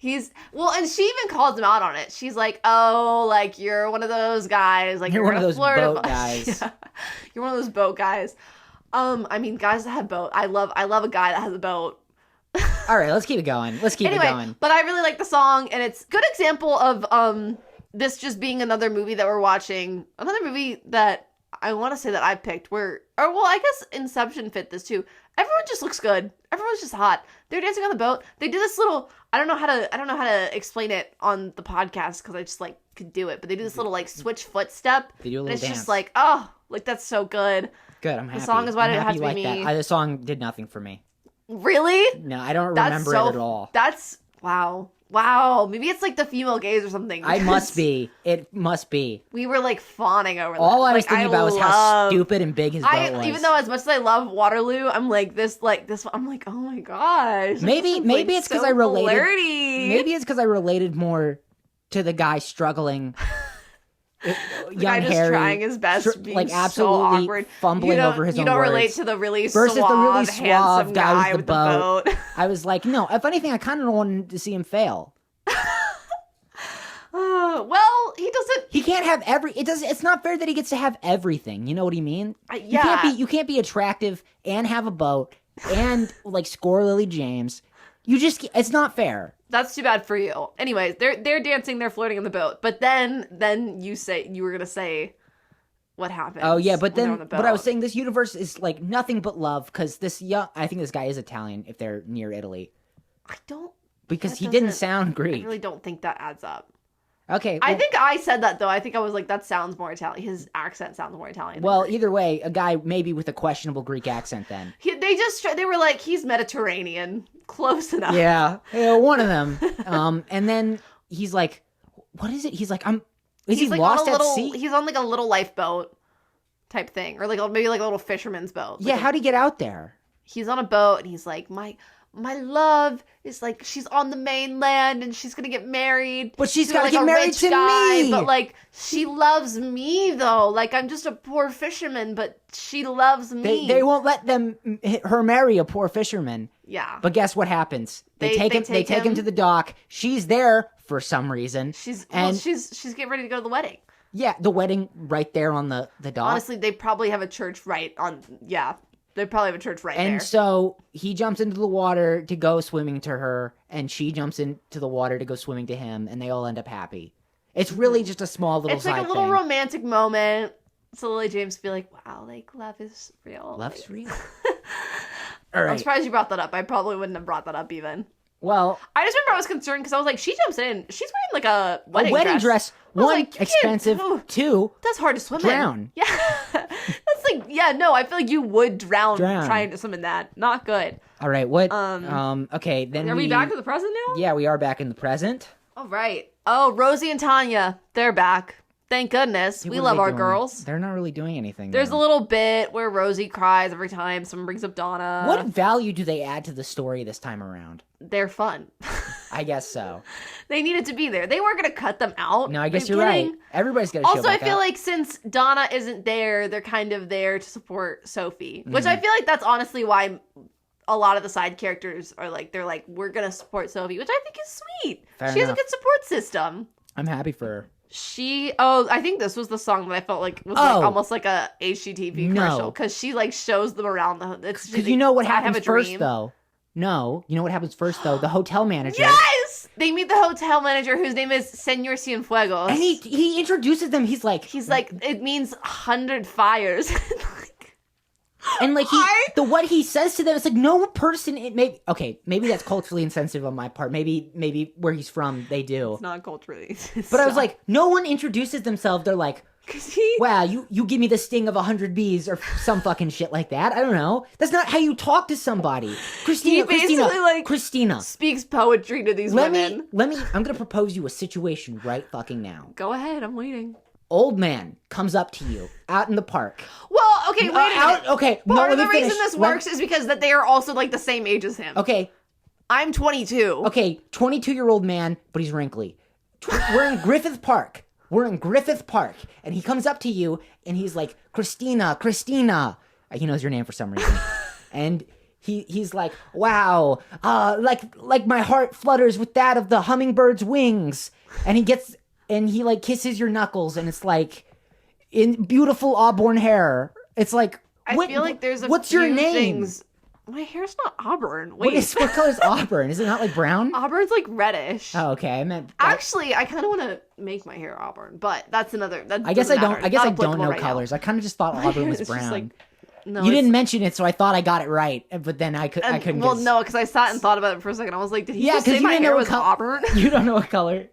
And she even calls him out on it. She's like, "Oh, like you're one of those guys. Like You're one of those boat guys. Yeah. You're one of those boat guys." I mean, guys that have boat. I love a guy that has a boat. All right, let's keep it going. Anyway, but I really like the song, and it's a good example of this just being another movie that we're watching. Another movie that I want to say that I picked I guess Inception fit this too. Everyone just looks good. Everyone's just hot. They're dancing on the boat. They do this little, I don't know how to explain it on the podcast because I just like could do it, but they do this little like switch foot step. They do a little and it's dance. just like, oh, like that's so good. Good, I'm happy. The song is why it has to be like me. that. The song did nothing for me. Really? No, I don't remember it at all. That's wow. Maybe it's like the female gaze or something. I must be. It must be. We were like fawning over that. All I was thinking about was how stupid and big his boat was. Even though as much as I love Waterloo, I'm like this. I'm like, oh my gosh. Maybe it's because I related. Flirty. Maybe it's because I related more to the guy struggling. Young just Harry trying his best, being like so absolutely awkward. fumbling over his own words. You don't relate to the really versus suave, the really suave handsome guy with the boat. I was like, no. If anything, I kind of wanted to see him fail. Well, he doesn't. He can't have It's not fair that he gets to have everything. You know what I mean? Yeah. You can't be attractive and have a boat and like score Lily James. It's not fair. That's too bad for you. Anyways, they're dancing, they're flirting in the boat. But then you were gonna say what happens. Oh yeah, but I was saying this universe is like nothing but love because I think this guy is Italian if they're near Italy. Because he didn't sound Greek. I really don't think that adds up. Okay. I think I said that though. I think I was like, that sounds more Italian. His accent sounds more Italian. Well, either way, a guy maybe with a questionable Greek accent then. They were like, he's Mediterranean. Close enough. Yeah, one of them. And then he's like, what is it? He's like, he's he like lost at sea? He's on like a little lifeboat type thing. Or like maybe like a little fisherman's boat. Yeah, how'd he get out there? He's on a boat and he's like, my love is like, she's on the mainland and she's gonna get married. But she's gotta get married to me. But like, she loves me though. Like, I'm just a poor fisherman, but she loves me. They won't let her marry a poor fisherman. Yeah. But guess what happens? They take him to the dock. She's there for some reason. She's getting ready to go to the wedding. Yeah, the wedding right there on the dock. Honestly, they probably have a church right on. Yeah. They probably have a church right there. And so he jumps into the water to go swimming to her, and she jumps into the water to go swimming to him, and they all end up happy. It's really just a small little side thing. It's like a little romantic moment. So Lily James feel like, wow, like love is real. Love's real. All right. I'm surprised you brought that up. I probably wouldn't have brought that up even. Well, I just remember I was concerned because I was like, she jumps in. She's wearing like a wedding dress. One, like, expensive. Two, that's hard to swim drown. in. Yeah. That's like, yeah, no, I feel like you would drown trying to swim in that. Not good. All right, what? Okay, then are we back to the present now? Yeah, we are back in the present. All right. Oh, Rosie and Tanya, they're back. Thank goodness. We love our girls. They're not really doing anything. There's a little bit where Rosie cries every time someone brings up Donna. What value do they add to the story this time around? They're fun. I guess so. They needed to be there. They weren't going to cut them out. No, I guess you're right. Everybody's going to show back Also, I feel up. like since Donna isn't there, they're kind of there to support Sophie. Which I feel like that's honestly why a lot of the side characters are like, they're like, we're going to support Sophie, which I think is sweet. She has a good support system. I'm happy for her. I think this was the song that I felt like was like almost like a HGTV commercial because she like shows them around the. Because you know what happens first though. No, you know what happens first though. The hotel manager. Yes, they meet the hotel manager whose name is Señor Cienfuegos, and he introduces them. He's like it means 100 fires. And like what he says to them, it's like no person. Maybe that's culturally insensitive on my part. Maybe where he's from, they do. It's not culturally. But I was like, no one introduces themselves. They're like, wow, you give me the sting of 100 bees or some fucking shit like that. I don't know. That's not how you talk to somebody. Christina speaks poetry to these women. I'm gonna propose you a situation right fucking now. Go ahead, I'm waiting. Old man comes up to you out in the park. Well, okay, wait a minute. Okay, part of the reason this works is because that they are also like the same age as him. Okay, I'm 22. Okay, 22-year-old man, but he's wrinkly. We're in Griffith Park. And he comes up to you, and he's like, Christina. He knows your name for some reason. And he's like, wow, like my heart flutters with that of the hummingbird's wings. And he like kisses your knuckles, and it's like, in beautiful auburn hair. It's like, I feel like there's what's few your name? Things. My hair's not auburn. Wait. What color's auburn? Is it not like brown? Auburn's like reddish. Oh, okay. I meant actually, I kind of want to make my hair auburn, but that's another. I guess I don't know colors. I kind of just thought auburn was brown. Like, no, you didn't mention it, so I thought I got it right, but then I couldn't. Well, no, because I sat and thought about it for a second. I was like, did he just say my hair was auburn? You don't know what color.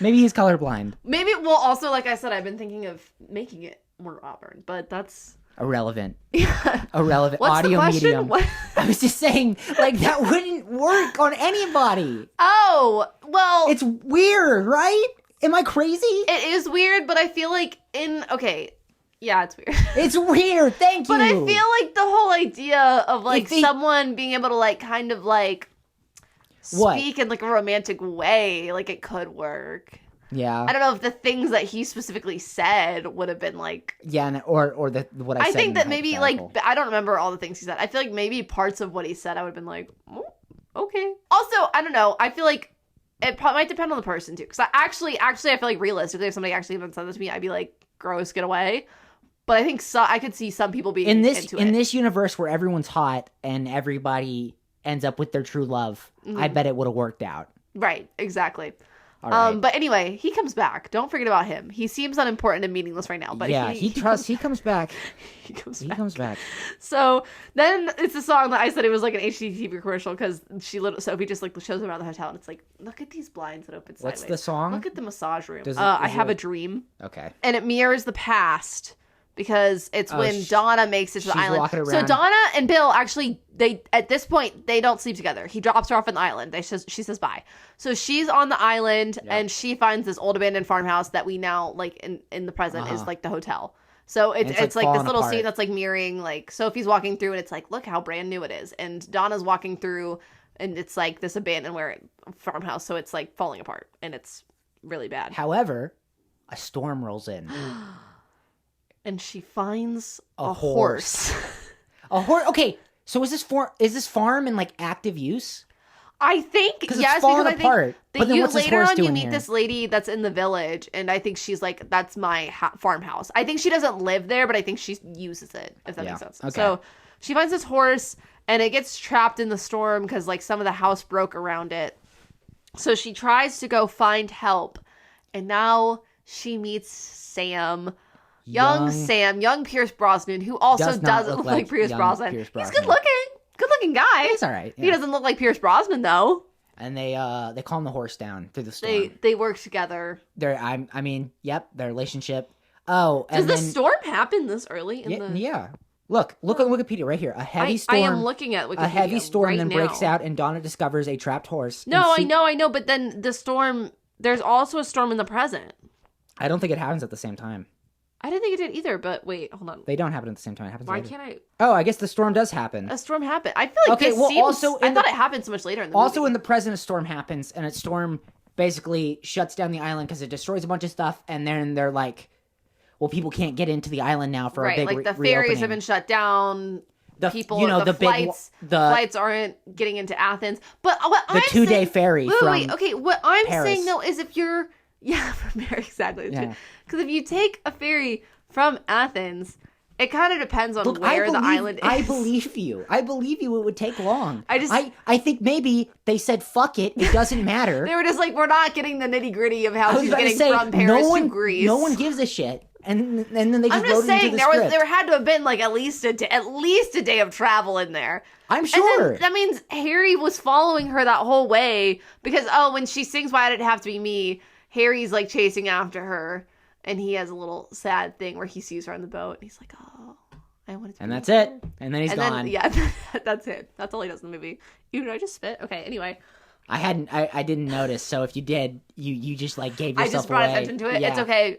Maybe he's colorblind. Maybe. Well, also, like I said, I've been thinking of making it more auburn, but that's irrelevant. Yeah. Irrelevant. What's Audio the question? medium. What? I was just saying, like, that wouldn't work on anybody. Oh, well. It's weird, right? Am I crazy? It is weird, but I feel like yeah, it's weird. It's weird. Thank you. But I feel like the whole idea of like someone being able to like kind of like speak in like a romantic way, like it could work. Yeah. I don't know if the things that he specifically said would have been like. Yeah, or what I said. I think that maybe like I don't remember all the things he said. I feel like maybe parts of what he said I would have been like, oh, okay. Also, I don't know. I feel like it probably might depend on the person too. Because I actually I feel like realistically, if somebody actually even said this to me, I'd be like, gross, get away. But I think I could see some people being into it. In this universe where everyone's hot and everybody ends up with their true love, I bet it would have worked out. Right, exactly. All right. But anyway, he comes back. Don't forget about him. He seems unimportant and meaningless right now. But yeah, he comes back. He comes back. So then it's a song that I said it was like an HGTV commercial because Sophie just like shows him around the hotel and it's like, look at these blinds that open sideways. What's the song? Look at the massage room. I Have a dream. Okay. And it mirrors the past. Because it's when Donna makes it to the island. So Donna and Bill actually, at this point, they don't sleep together. He drops her off on the island. She says bye. So she's on the island and she finds this old abandoned farmhouse that we now, like in the present, is like the hotel. So it's like this little scene that's like mirroring, like Sophie's walking through and it's like, look how brand new it is. And Donna's walking through and it's like this abandoned farmhouse. So it's like falling apart and it's really bad. However, a storm rolls in. And she finds a horse. A horse. Okay, so is this farm in like active use? I think yes, it's falling because apart. I think but then what's this later horse on you doing meet here? this lady that's in the village, and I think she's like, that's my farmhouse. I think she doesn't live there, but I think she uses it. If that makes sense. Okay. So she finds this horse, and it gets trapped in the storm because like some of the house broke around it. So she tries to go find help, and now she meets Sam. Young Pierce Brosnan, who also doesn't look like Pierce Brosnan. He's good looking guy. He's all right. Yeah. He doesn't look like Pierce Brosnan though. And they calm the horse down through the storm. They work together. Their relationship. Oh, and does the storm happen this early in the? Yeah. Look on Wikipedia right here. A heavy storm. I am looking at Wikipedia. A heavy storm right then now. breaks out, and Donna discovers a trapped horse. No, I know. But then the storm. There's also a storm in the present. I don't think it happens at the same time. I didn't think it did either, but wait, hold on. They don't happen at the same time. It happens Why later. can't I? Oh, I guess the storm does happen. A storm happened. I feel like this seems... Also I thought it happened so much later in the movie. Also in the present, a storm happens, and a storm basically shuts down the island because it destroys a bunch of stuff, and then they're like, well, people can't get into the island now for a big like the ferries have been shut down. Flights aren't getting into Athens. But what I'm saying... The 2-day ferry okay, what I'm Paris. saying, though, is if you're... Yeah, from Paris, exactly. Yeah. Because if you take a ferry from Athens, it kind of depends on where the island is. I believe you. It would take long. I think maybe they said, fuck it doesn't matter. They were just like, we're not getting the nitty-gritty of how she's getting from Paris to Greece. No one gives a shit. And then they just I'm just saying, there had to have been like at least a day of travel in there. I'm sure. And that means Harry was following her that whole way because, when she sings Why Did It Have to Be Me, Harry's like chasing after her. And he has a little sad thing where he sees her on the boat. And he's like, oh, I wanted to. And that's it. And then he's gone. That's it. That's all he does in the movie. Did I just spit? Okay, anyway. I didn't notice. So if you did, you just like gave yourself away. I just brought attention to it. Yeah. It's okay.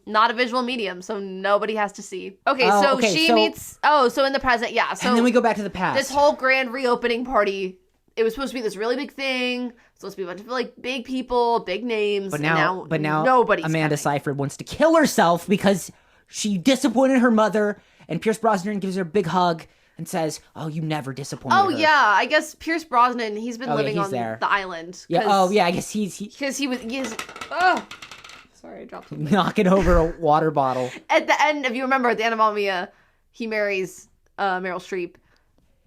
Not a visual medium, so nobody has to see. Okay, she meets. Oh, so in the present, yeah. So and then we go back to the past. This whole grand reopening party it was supposed to be this really big thing. Supposed to be a bunch of like big people, big names. But now nobody's Amanda coming. Seyfried wants to kill herself because she disappointed her mother, and Pierce Brosnan gives her a big hug and says, "Oh, you never disappointed her." Oh yeah, I guess Pierce Brosnan. He's been living on there. the island. Yeah. Oh yeah, I guess he's because he is. Oh, sorry, I dropped something. knocking over a water bottle. At the end, if you remember, at the end of Mamma Mia, he marries Meryl Streep.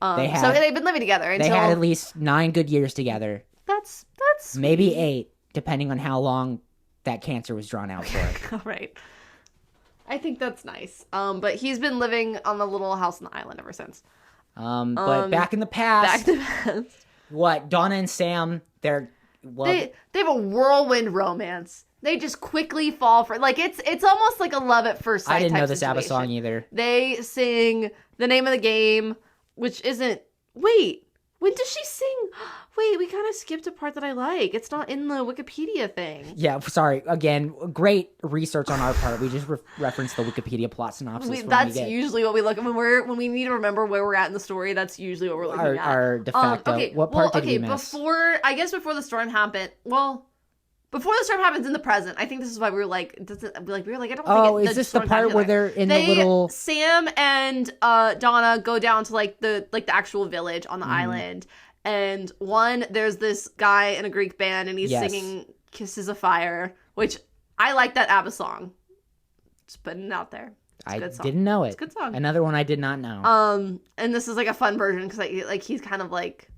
So they've been living together until... They had at least 9 good years together. That's maybe 8, depending on how long that cancer was drawn out for. All right. I think that's nice. But he's been living on the little house on the island ever since. But back in the past... What? Donna and Sam, they have a whirlwind romance. They just quickly fall for... Like, it's almost like a love at first sight. I didn't type know this ABBA situation. song either. They sing The Name of the Game, which isn't... Wait, when does she sing? Wait, we kind of skipped a part that I like. It's not in the Wikipedia thing. Yeah, sorry. Again, great research on our part. We just referenced the Wikipedia plot synopsis. That's usually what we look at when we need to remember where we're at in the story. That's usually what we're looking at. Our de facto. Okay, what part did we miss? Before the storm happened. Well, before the storm happens in the present, I think this is why we were like, I don't think. Oh, is this the part where they're in the little? Sam and Donna go down to the actual village on the island, and there's this guy in a Greek band, and he's singing "Kisses of Fire," which I like that ABBA song. Just putting it out there. I didn't know it. It's a good song. Another one I did not know. And this is like a fun version because he's kind of like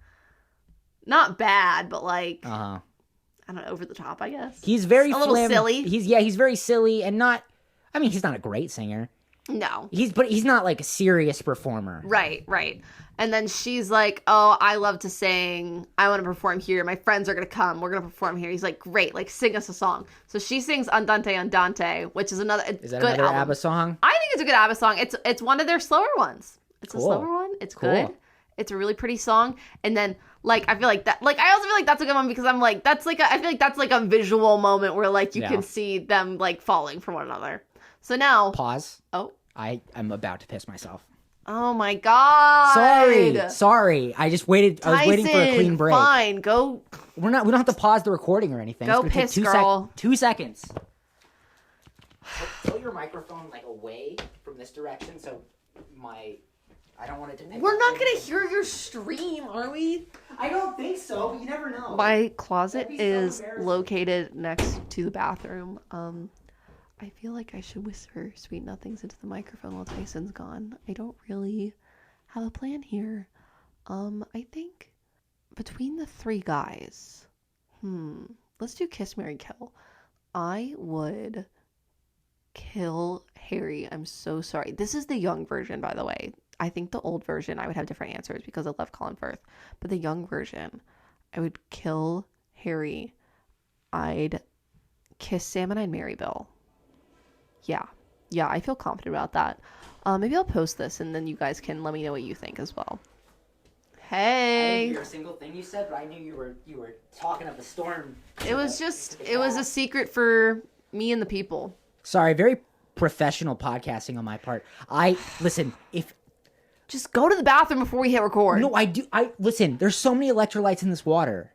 not bad, but like. I don't know, over the top, I guess. He's very a little silly. He's very silly and not. I mean, he's not a great singer. No. But he's not like a serious performer. Right. And then she's like, "Oh, I love to sing. I want to perform here. My friends are gonna come. We're gonna perform here." He's like, "Great, like sing us a song." So she sings "Andante Andante," which is another Is that good another album. ABBA song? I think it's a good ABBA song. It's one of their slower ones. It's cool. a slower one. It's cool. good. It's a really pretty song. And then I feel like that. I also feel like that's a good one because I'm like I feel like that's like a visual moment where you can see them falling for one another. So now pause. Oh, I am about to piss myself. Oh my god. Sorry. I was waiting for a clean break. Fine, go. We don't have to pause the recording or anything. Go piss, girl. 2 seconds. Tilt your microphone away from this direction so I don't want it to pick We're up not anything. gonna hear your stream, are we? I don't think so, but you never know. My closet That'd be so is embarrassing. located next to the bathroom. I feel like I should whisper sweet nothings into the microphone while Tyson's gone. I don't really have a plan here. I think between the 3 guys, let's do Kiss, Marry, Kill. I would kill Harry. I'm so sorry. This is the young version, by the way. I think the old version, I would have different answers because I love Colin Firth. But the young version, I would kill Harry. I'd kiss Sam and I'd marry Bill. Yeah, I feel confident about that. Maybe I'll post this and then you guys can let me know what you think as well. Hey. I didn't hear a single thing you said, but I knew you were talking of the storm. It was a secret for me and the people. Sorry, very professional podcasting on my part. Just go to the bathroom before we hit record. No, I do. Listen, there's so many electrolytes in this water.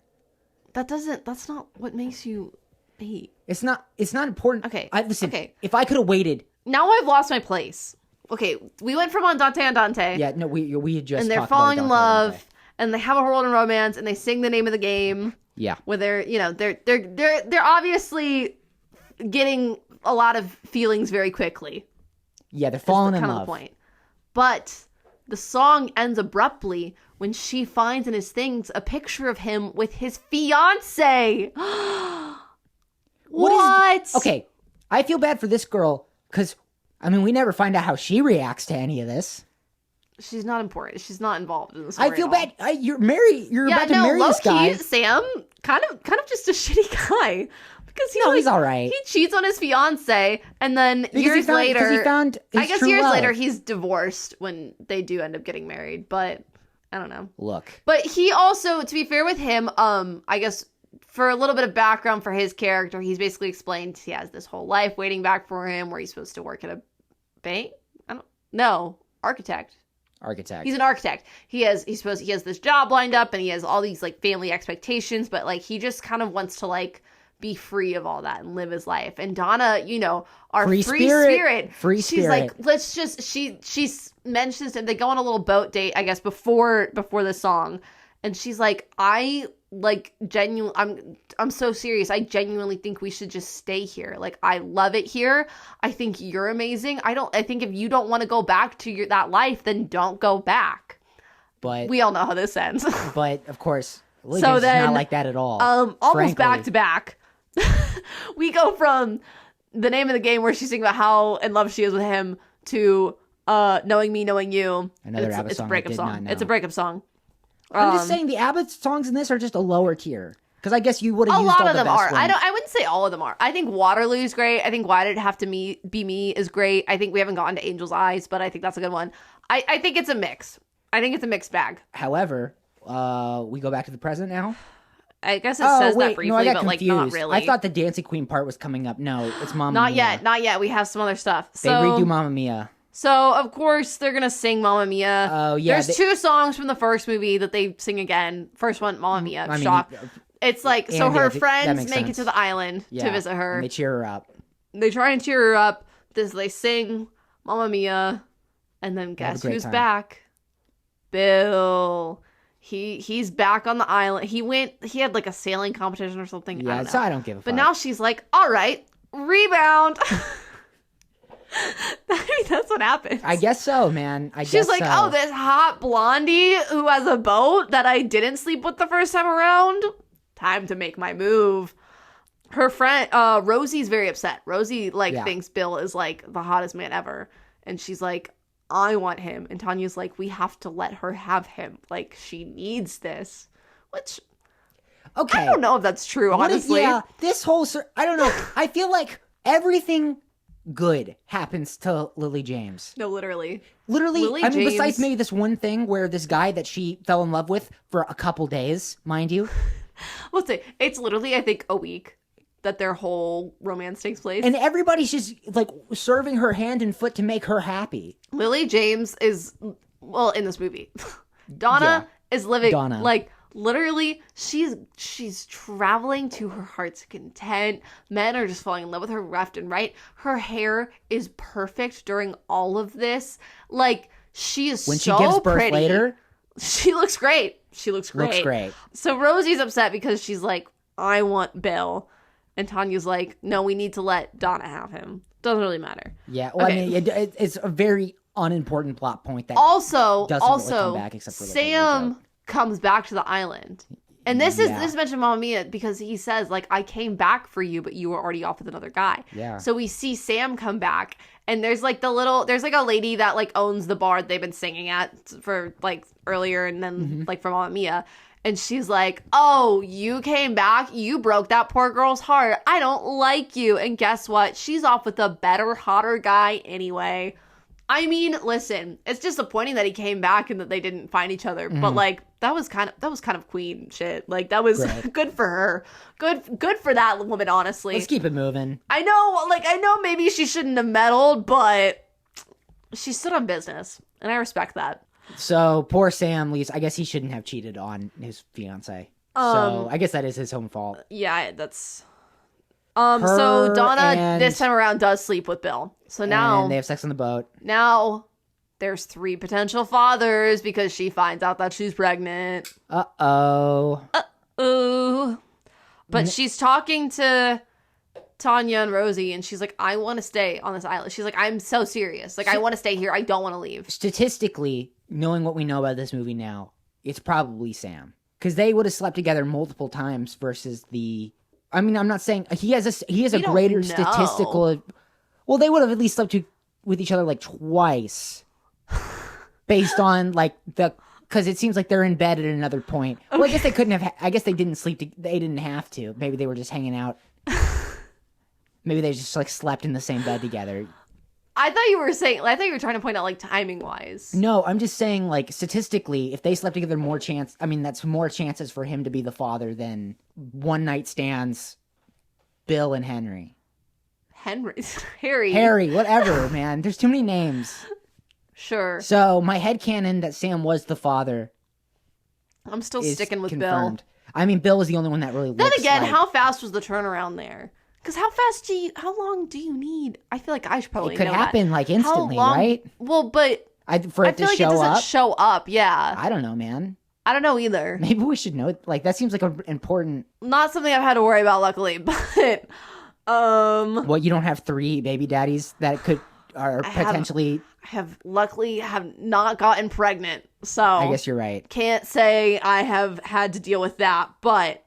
That's not what makes you hate. It's not important. Okay. Okay. If I could have waited. Now I've lost my place. Okay, we went from Andante. Yeah, no, we had just and they're talked falling about in love, and they have a whirlwind romance, and they sing the name of the game. Yeah. Where they're obviously getting a lot of feelings very quickly. Yeah, they're falling in love. Kind of the point. But the song ends abruptly when she finds in his things a picture of him with his fiance. What? Okay, I feel bad for this girl because we never find out how she reacts to any of this. She's not important. She's not involved in the story. I feel bad. You're about to marry this guy. Sam, kind of just a shitty guy because he's all right. He cheats on his fiance, and then years later, he's divorced when they do end up getting married. But I don't know. Look, but he also, to be fair with him, I guess for a little bit of background for his character, he's basically explained he has this whole life waiting back for him, where he's supposed to work at a bank. Architect. architect. He's an architect. He has this job lined up, and he has all these like family expectations, but like he just kind of wants to like be free of all that and live his life. And Donna, you know, our free spirit. She's like, let's just she mentions him. They go on a little boat date, I guess, before the song, and she's like, I'm so serious. I genuinely think we should just stay here. Like, I love it here. I think you're amazing. I think if you don't want to go back to that life, then don't go back. But we all know how this ends. But of course, Lily James is not like that at all. Almost back to back. We go from the name of the game where she's singing about how in love she is with him to knowing me, knowing you. Another Abbott song. It's a breakup song. It's a breakup song. I'm just saying the Abbott songs in this are just a lower tier. Because I guess you would have used all all of the them best are. ones. I wouldn't say all of them are. I think Waterloo's great. I think Why Did It Have to Be Me is great. I think we haven't gotten to Angel's Eyes, but I think that's a good one. I think it's a mix. I think it's a mixed bag. However, we go back to the present now. I guess it says that briefly, I got but confused. like not really. I thought the Dancing Queen part was coming up. No, it's Mamma Mia. Not yet. We have some other stuff. They redo Mamma Mia. So, of course, they're going to sing Mamma Mia. Oh, yeah. There's two songs from the first movie that they sing again. First one, Mamma Mia. Shock. It's like, so her friends make it to the island to visit her. And they cheer her up. They try and cheer her up. They sing Mamma Mia. And then guess who's back? Bill. He's back on the island. He had like a sailing competition or something. Yeah, I don't know. so I don't give a fuck. But now she's like, all right, rebound. I mean, that's what happens. I guess so, man. She's like, oh, this hot blondie who has a boat that I didn't sleep with the first time around. Time to make my move. Her friend, Rosie's very upset. Rosie, thinks Bill is, like, the hottest man ever. And she's like, I want him. And Tanya's like, we have to let her have him. Like, she needs this. Which, okay. I don't know if that's true, honestly. This whole... I don't know. I feel like everything good happens to Lily James. No, literally. Lily James, besides maybe this one thing where this guy that she fell in love with for a couple days, mind you. Let's say, it's literally, I think, a week that their whole romance takes place. And everybody's just, like, serving her hand and foot to make her happy. Lily James is, well, in this movie. Donna is living, like, literally, she's traveling to her heart's content. Men are just falling in love with her left and right. Her hair is perfect during all of this. Like, she is when so she gives birth pretty. Later, she looks great. Looks great. So Rosie's upset because she's like, I want Bill. And Tanya's like, no, we need to let Donna have him. Doesn't really matter. Yeah, well, okay. I mean, it's a very unimportant plot point that also doesn't really come back except for Sam comes back to the island. And this mentioned Mamma Mia because he says, like, I came back for you, but you were already off with another guy. Yeah. So we see Sam come back, and there's like a lady that like owns the bar they've been singing at for like earlier, and then like for Mamma Mia. And she's like, oh, you came back? You broke that poor girl's heart. I don't like you. And guess what? She's off with a better, hotter guy anyway. I mean, listen, it's disappointing that he came back and that they didn't find each other. But like, that was kind of queen shit. Like, that was good for her. Good for that woman, honestly. Let's keep it moving. I know maybe she shouldn't have meddled, but she stood on business. And I respect that. So poor Sam leaves. I guess he shouldn't have cheated on his fiance. So I guess that is his own fault. Yeah, that's. So Donna this time around does sleep with Bill. So now they have sex on the boat. Now there's 3 potential fathers because she finds out that she's pregnant. Uh-oh. But she's talking to Tanya and Rosie, and she's like, I want to stay on this island. She's like, I'm so serious. Like, I want to stay here. I don't want to leave. Statistically, knowing what we know about this movie now, it's probably Sam. Because they would have slept together multiple times versus the... I mean, I'm not saying... He has a greater statistical... Well, they would have at least slept with each other, like, twice. Based on, like, the... Because it seems like they're in bed at another point. Okay. Well, I guess they couldn't have... I guess they didn't sleep... They didn't have to. Maybe they were just hanging out. Maybe they just, like, slept in the same bed together. I thought you were trying to point out, like, timing-wise. No, I'm just saying, like, statistically, if they slept together that's more chances for him to be the father than one-night stands Bill and Henry. Harry, whatever, man. There's too many names. Sure. So my headcanon that Sam was the father I'm still is sticking with confirmed. Bill. I mean, Bill was the only one that really Then looks again, like... how fast was the turnaround there? Because how long do you need? I feel like I should probably It could know happen like How instantly, long- right? Well, but For I it feel to like it show doesn't up? show up. Yeah. I don't know, man. I don't know either. Maybe we should know. Like, that seems like an important... Not something I've had to worry about, luckily, but Well, you don't have 3 baby daddies that are potentially... I have luckily have not gotten pregnant, so I guess you're right. can't say I have had to deal with that, but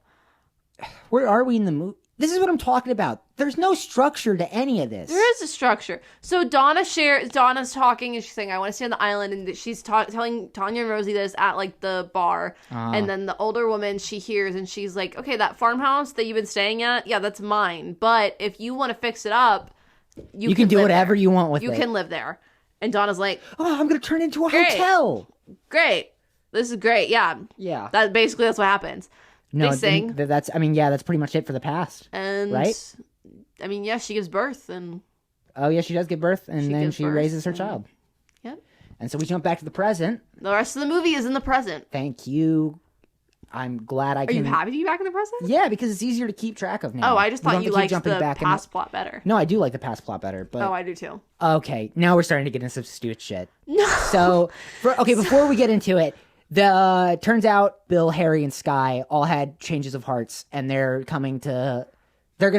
Where are we in the movie? This is what I'm talking about. There's no structure to any of this. there is a structure. So Donna's talking and she's saying, I want to stay on the island, and she's telling Tanya and Rosie this at like the bar. And then the older woman, she hears and she's like, okay, that farmhouse that you've been staying at, yeah, that's mine. But if you want to fix it up, you can do live whatever there. you want with it. You can live there. And Donna's like, Oh, I'm going to turn into a Great. hotel. great. This is great. Yeah. Yeah. That's what happens. No, they sing. that's pretty much it for the past. And right? I mean, yeah, she gives birth and Oh, yeah, she does give birth, and then gives she birth, raises her and- child. Yep. And so we jump back to the present. The rest of the movie is in the present. Thank you. I'm glad I Are can... you happy to be back in the present? Yeah, because it's easier to keep track of now. Oh, I just don't thought have you to keep liked jumping the back in past plot better. No, I do like the past plot better, but... Oh, I do too. Okay, now we're starting to get into some stupid shit. No. So, before we get into it, turns out Bill, Harry, and Skye all had changes of hearts, and they're going to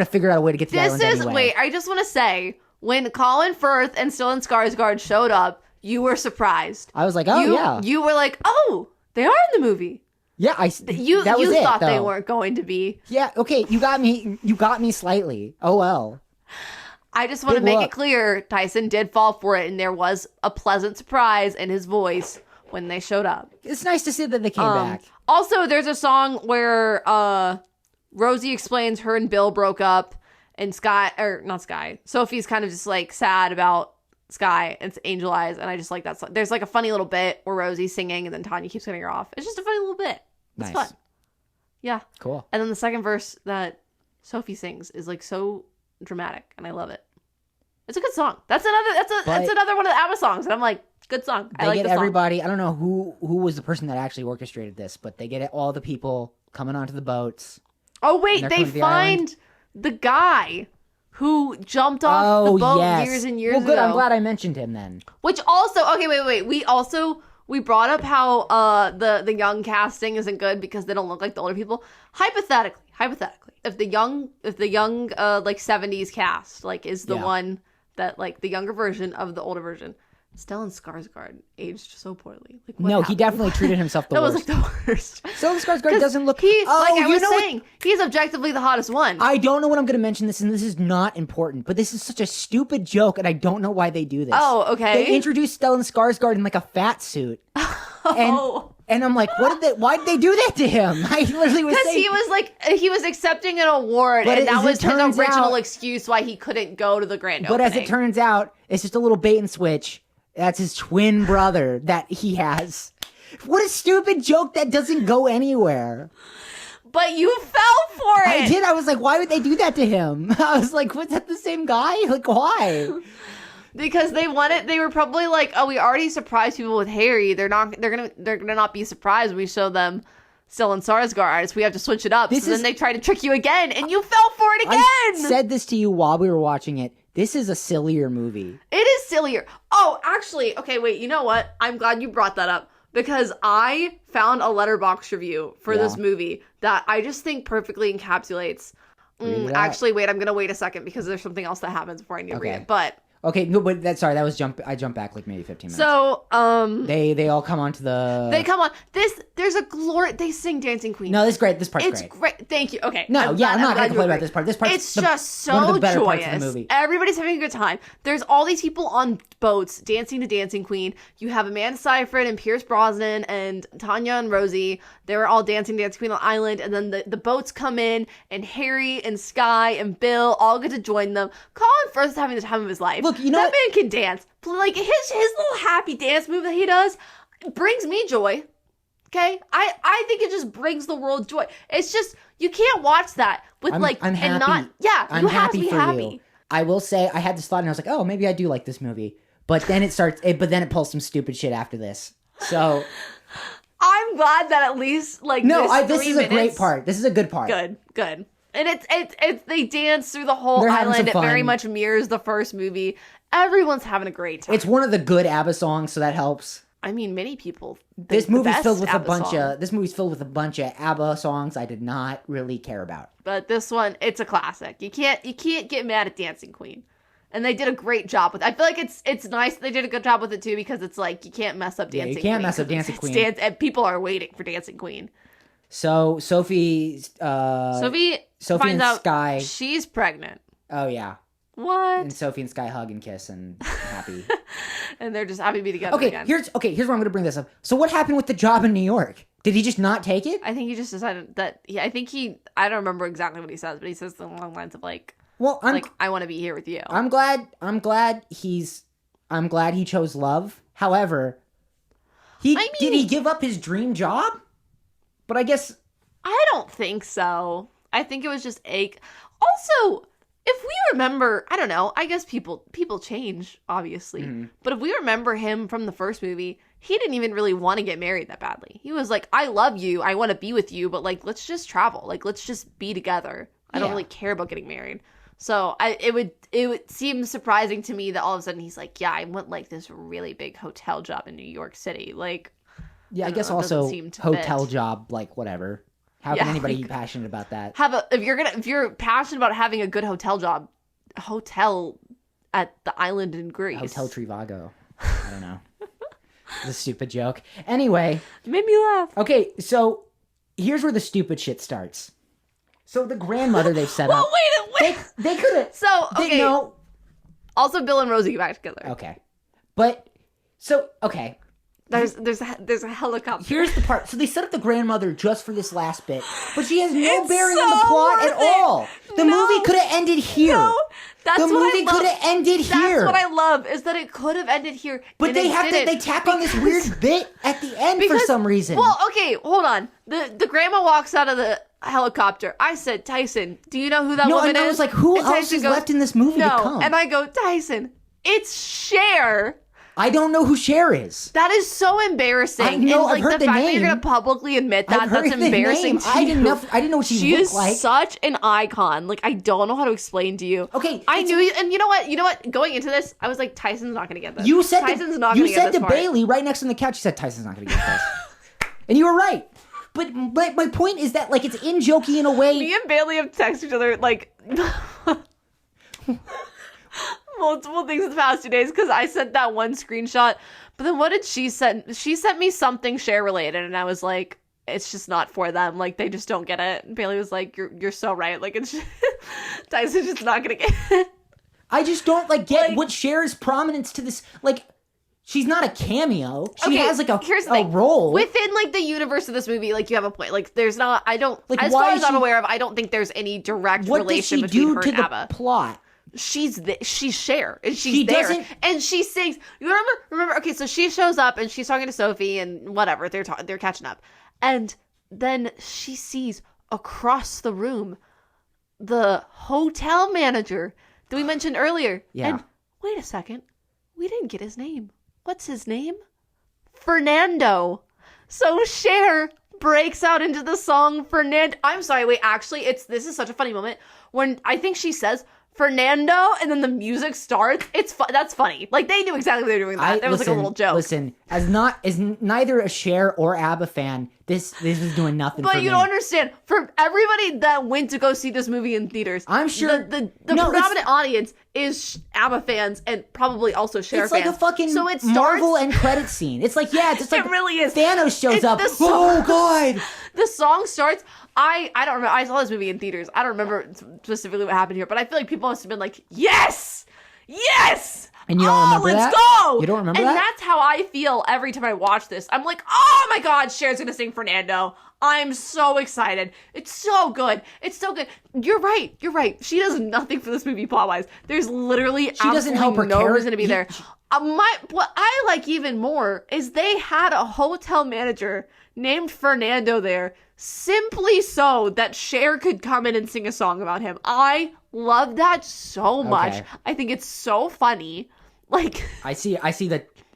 figure out a way to get to the island anyway. Wait, I just want to say, when Colin Firth and Stellan Skarsgård showed up, you were surprised. I was like, oh, yeah. You were like, oh, they are in the movie. Yeah, You that was it, thought they though. weren't going to be. Yeah, okay, you got me slightly. Oh, well. I just want to Big make look. it clear, Tyson did fall for it, and there was a pleasant surprise in his voice when they showed up. It's nice to see that they came back. Also, there's a song where Rosie explains her and Bill broke up, and Sophie's kind of just like sad about Skye. It's Angel Eyes, and I just like that song. There's like a funny little bit where Rosie's singing, and then Tanya keeps cutting her off. It's just a funny little bit. It's Nice. fun. Yeah. Cool. And then the second verse that Sophie sings is like so dramatic, and I love it. It's a good song. That's another one of the ABBA songs, and I'm like, good song. I They like get the song. everybody. I don't know who was the person that actually orchestrated this, but they get all the people coming onto the boats. Oh wait, they're they coming to the island. find the guy who jumped off the boat yes. years and years well, good. ago. I'm glad I mentioned him then. Which also, okay, wait. We brought up how the young casting isn't good because they don't look like the older people. Hypothetically, if the young like 70s cast like is the Yeah. one that like the younger version of the older version, Stellan Skarsgård aged so poorly. Like, what No, he happened? definitely treated himself the That worst. was like the worst. Stellan Skarsgård doesn't look. He, oh, like I you was know what? saying, he's objectively the hottest one. I don't know when I'm going to mention this, and this is not important, but this is such a stupid joke, and I don't know why they do this. Oh, okay. They introduced Stellan Skarsgård in like a fat suit. Oh. And I'm like, why did they do that to him? I literally was Because saying, he was accepting an award, But and that as it was his turns original out- excuse why he couldn't go to the grand but opening. as it turns out, it's just a little bait and switch. That's his twin brother that he has. What a stupid joke that doesn't go anywhere. But you fell for it. I did. I was like, why would they do that to him? I was like, was that the same guy? Like, why? Because they were probably like, oh, we already surprised people with Harry. They're gonna not be surprised when we show them Stellan Skarsgård. So we have to switch it up. Then they try to trick you again, and you fell for it again. I said this to you while we were watching it. This is a sillier movie. It is sillier. Oh, actually, okay, wait. You know what? I'm glad you brought that up because I found a letterboxd review for this movie that I just think perfectly encapsulates. Read it out. Actually, wait. I'm gonna wait a second because there's something else that happens before I need to read Okay. it. But Okay, no, but I jumped back like maybe 15 minutes. so, They all come onto the... they come on. There's a glory. They sing Dancing Queen. No, this is great. This part's It's great. great. Thank you. Okay. No, I'm I'm glad not going you to complain agree. about this part. This part's It's just one of so the better joyous. parts of the movie. Everybody's having a good time. There's all these people on boats dancing to Dancing Queen. You have Amanda Seyfried and Pierce Brosnan and Tanya and Rosie. They were all dancing Dancing Queen on the island. And then the boats come in and Harry and Skye and Bill all get to join them. Colin Firth is having the time of his life. Look, you know that what- man can dance. Like his little happy dance move that he does brings me joy. Okay, I think it just brings the world joy. It's just you can't watch that with I'm and happy. not I'm you have to happy be for happy. you. I will say, I had this thought and I was like, oh, maybe I do like this movie. But then it pulls some stupid shit after this. So I'm glad that at least this is a great part. This is a good part. Good. And it's they dance through the whole They're having island. It some very fun. much mirrors the first movie. Everyone's having a great time. It's one of the good ABBA songs, so that helps. I mean, many people. This movie's filled with a bunch of ABBA songs I did not really care about. But this one, it's a classic. You can't get mad at Dancing Queen. And they did a great job with it. I feel like it's nice that they did a good job with it too, because it's like you can't mess up Dancing Queen. You can't mess up Dancing Queen. And people are waiting for Dancing Queen. So Sophie finds out Sky, she's pregnant. Oh yeah. What? And Sophie and Sky hug and kiss and happy. And they're just happy to be together again. Here's where I'm going to bring this up. So what happened with the job in New York? Did he just not take it? I think he just decided that. I don't remember exactly what he says, but he says something along the lines of I want to be here with you. I'm glad he chose love. However, did he give up his dream job? But I guess I don't think so. I think it was just ache. Also, if we remember, I don't know, I guess people change, obviously. Mm-hmm. But if we remember him from the first movie, he didn't even really want to get married that badly. He was like, I love you, I want to be with you, but let's just travel. Let's just be together. I don't really care about getting married. So it would seem surprising to me that all of a sudden he's like, yeah, I want this really big hotel job in New York City. I guess also hotel job, whatever. How can anybody be passionate about that? If you're passionate about having a good hotel job, hotel at the island in Greece. Hotel Trivago. I don't know. It's a stupid joke. Anyway. It made me laugh. Okay, so here's where the stupid shit starts. So the grandmother they've set up. Wait. They could have. So, okay. Also, Bill and Rosie get back together. Okay. But, so, okay. There's a helicopter. Here's the part. So they set up the grandmother just for this last bit, but she has no bearing on the plot at all. The movie could have ended here. No, the movie could have ended here. That's what I love, is that it could have ended here. But they tack on this weird bit at the end for some reason. Well, okay, hold on. The grandma walks out of the helicopter. I said, Tyson, do you know who that woman is? No, and I was like, who else is left in this movie to come? And I go, Tyson, it's Cher. I don't know who Cher is. That is so embarrassing. I know, I've heard the name. The fact that you're going to publicly admit that's embarrassing to you. I didn't know what she looked like. She is such an icon. I don't know how to explain to you. Okay. I knew you, and you know what? Going into this, I was like, Tyson's not going to get this. Tyson's not going to get this. You said to Bailey right next on the couch, you said, Tyson's not going to get this. And you were right. But my point is that, it's in-jokey in a way. Me and Bailey have texted each other, multiple things in the past 2 days because I sent that one screenshot. But then what did she send? She sent me something Cher related, and I was like, it's just not for them. They just don't get it. And Bailey was like, you're so right. It's just, Tyson's just not gonna get it. I just don't get what Cher's prominence to this. She's not a cameo. She has a role within the universe of this movie. You have a point. There's not. I don't. As far as I'm aware of, I don't think there's any direct relation between her and Abba. The plot? She's Cher, and she's there, and she sings. You remember? Okay, so she shows up and she's talking to Sophie, and whatever they're catching up, and then she sees across the room the hotel manager that we mentioned earlier. Yeah. And wait a second, we didn't get his name. What's his name? Fernando. So Cher breaks out into the song Fernando. I'm sorry, wait, actually, this is such a funny moment when I think she says Fernando, and then the music starts. That's funny. They knew exactly what they were doing. That was a little joke. Listen, as neither a Cher or ABBA fan, this is doing nothing. But for you me. don't understand. For everybody that went to go see this movie in theaters, I'm sure the predominant audience is ABBA fans and probably also Cher fans. It's a fucking Marvel end credit scene. It's it really is. Thanos shows up. Oh God! The song starts. I don't remember. I saw this movie in theaters. I don't remember specifically what happened here, but I feel like people must have been like, yes! And you don't remember let's that? Go! You don't remember that? And that's how I feel every time I watch this. I'm like, oh my God, Cher's gonna sing Fernando. I'm so excited. It's so good. You're right. She does nothing for this movie plot-wise. There's literally absolutely no reason to be there. What I like even more is they had a hotel manager named Fernando there simply so that Cher could come in and sing a song about him. I love that so much. Okay. I think it's so funny. Like, I see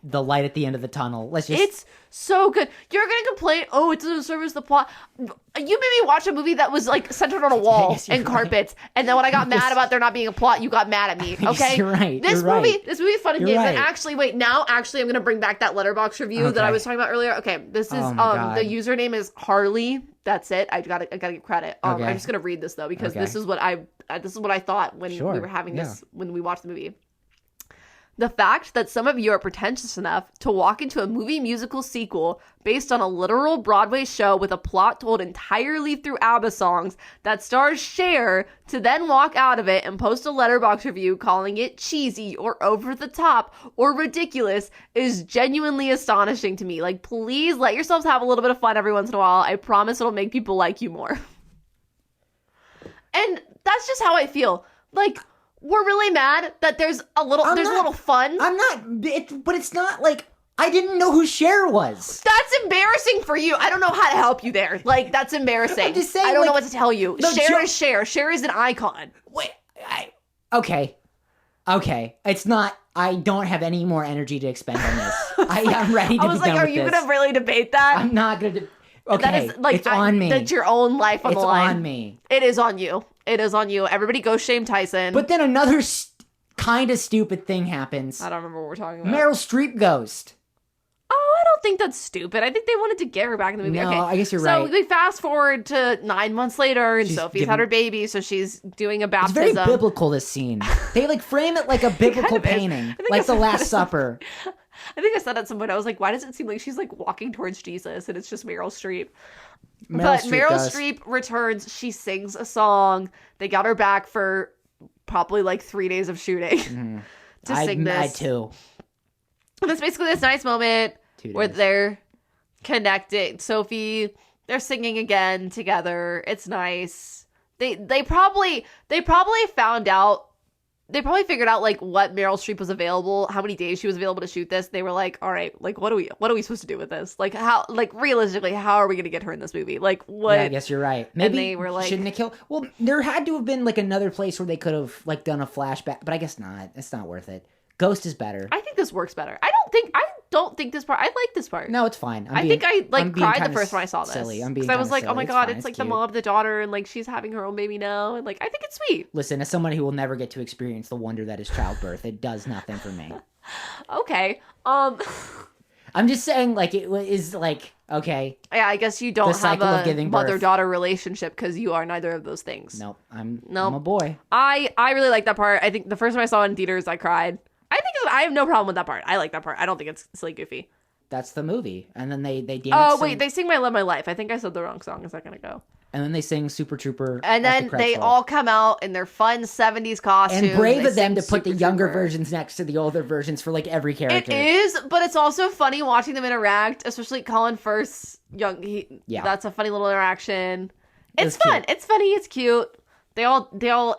the light at the end of the tunnel. Let's just. it's so good. You're gonna complain, oh, it doesn't service the plot. You made me watch a movie that was like centered on a wall Yes, you're and right. carpets, and then when I got mad about there not being a plot, you got mad at me. Okay, You're right. This You're movie right. is fun and You're games. right. And actually, wait, now I'm gonna bring back that letterbox review that I Okay. was talking about earlier. Okay, this is Oh my God. the username is Harley. That's it. I gotta give credit. Okay. I'm just gonna read this though because Okay. this is what I thought when Sure. we were having Yeah. this when we watched the movie. The fact that some of you are pretentious enough to walk into a movie musical sequel based on a literal Broadway show with a plot told entirely through ABBA songs that stars Cher to then walk out of it and post a letterbox review calling it cheesy or over the top or ridiculous is genuinely astonishing to me. Like, please let yourselves have a little bit of fun every once in a while. I promise it'll make people like you more. And that's just how I feel. Like, we're really mad that there's a little fun. I'm not. But it's not like I didn't know who Cher was. That's embarrassing for you. I don't know how to help you there. Like, that's embarrassing. I'm just saying, I don't know like, what to tell you. no, Cher is Cher. Cher is an icon. Wait. Okay. It's not. I don't have any more energy to expend on this. I'm ready to I was be like, done are with you this. going to really debate that? I'm not gonna. Okay. That is, like, it's on me. That's your own life on the line. It's on me. It is on you. It is on you. Everybody go shame Tyson. But then another kind of stupid thing happens. I don't remember what we're talking about. Meryl Streep ghost. Oh, I don't think that's stupid. I think they wanted to get her back in the movie. No, Okay. I guess you're so right. we fast forward to 9 months later, and She's Sophie's giving- had her baby, so she's doing a It's baptism. very biblical, this scene. They like frame it like a biblical of is. painting. I think Like it's the kind Last of- Supper. I think I said at some point, I was like, why does it seem like she's like walking towards Jesus and it's just Meryl Streep? Meryl does. Streep returns. She sings a song. They got her back for probably like 3 days of shooting to sing this. I too. And it's basically this nice moment 2 where days. they're connecting. Sophie, they're singing again together. It's nice. They probably found out. They probably figured out like what Meryl Streep was available, how many days she was available to shoot this. They were like, all right, like what are we supposed to do with this? Like how, like realistically, how are we gonna get her in this movie? Like what? Yeah, I guess you're right. Maybe they were like- shouldn't have killed. Well, there had to have been like another place where they could have like done a flashback, but I guess not. It's not worth it. Ghost is better. I think this works better. I don't think this part. I like this part. No, it's fine. I think I like I'm being cried the kinda first when I saw this. silly. I'm being Because I was kinda like, oh my silly. god, fine. it's like the cute. mom, the daughter, and like she's having her own baby now, and like I think it's sweet. Listen, as someone who will never get to experience the wonder that is childbirth, it does nothing for me. Okay. I'm just saying, like, it is like, okay, Yeah, I guess you don't The have cycle of a giving birth. mother-daughter relationship because you are neither of those things. nope, I'm Nope. a boy. I really like that part. I think the first time I saw it in theaters, I cried. I have no problem with that part. I like that part. I don't think it's silly goofy. That's the movie. And then they dance. Oh wait, and, they sing "My Love, My Life." I think I said the wrong song a second ago. and then they sing Super Trooper. And as then the credits they roll. all come out in their fun '70s costumes. And brave They of them to sing put the Super younger Trooper. versions next to the older versions for like every character. It is, but it's also funny watching them interact, especially Colin Firth's young. Yeah. That's a funny little interaction. It's It's fun. cute. It's funny. It's cute. They all.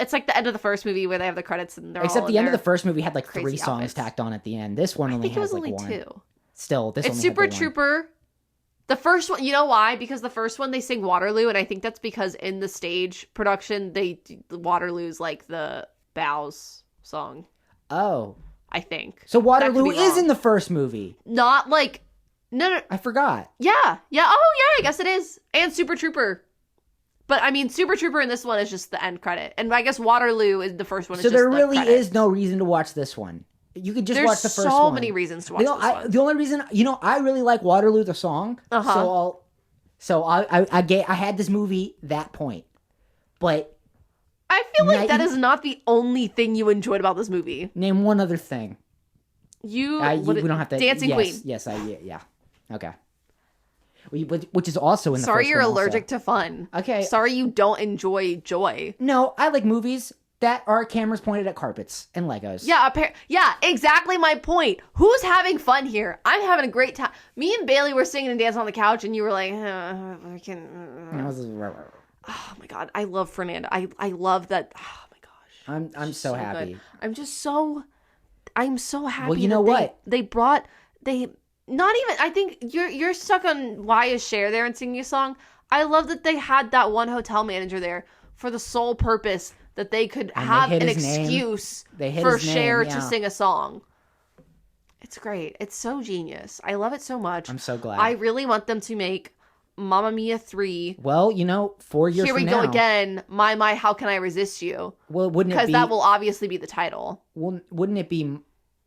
It's like the end of the first movie where they have the credits and they're Except all the end of their- the first movie had like crazy 3 songs outfits. tacked on at the end. This one I only think it was has like only one. 2. Still, this It's only had Super the one. Trooper. The first one, you know why? Because the first one they sing Waterloo, and I think that's because in the stage production, Waterloo's like the Bows song. Oh, I think. so That Waterloo could be is wrong. in the first movie. Not like no. I forgot. Yeah. Oh yeah. I guess it is. And Super Trooper. But I mean, Super Trooper in this one is just the end credit, and I guess Waterloo is the first one. So is there just really the credit. is no reason to watch this one. You could just There's watch the first so one. many reasons to watch You know, this one. the only reason, I really like Waterloo the song. Uh-huh. So I had this movie that point, but I feel like that Now- is not the only thing you enjoyed about this movie. name one other thing. We We don't have to. Dancing yes, Queen. Yes, yeah. Okay. Which is also in the Sorry first you're one also. allergic to fun. Okay. Sorry you don't enjoy joy. No, I like movies that are cameras pointed at carpets and Legos. Yeah, exactly my point. Who's having fun here? I'm having a great time. Me and Bailey were singing and dancing on the couch, and you were like, I can. Oh my god, I love Fernanda. I love that. Oh my gosh, I'm so happy. good. I'm so happy. Well, you know that what? they not even. I think you're stuck on why is Cher there and singing a song. I love that they had that one hotel manager there for the sole purpose that they could And they have hid an his name. excuse They hid for his name, Cher yeah. to sing a song. It's great. It's so genius. I love it so much. I'm so glad. I really want them to make Mamma Mia 3. Well, 4 years Here from we now. go again. My, how can I resist you? Well, wouldn't it Because be... that will obviously be the title. Wouldn't it be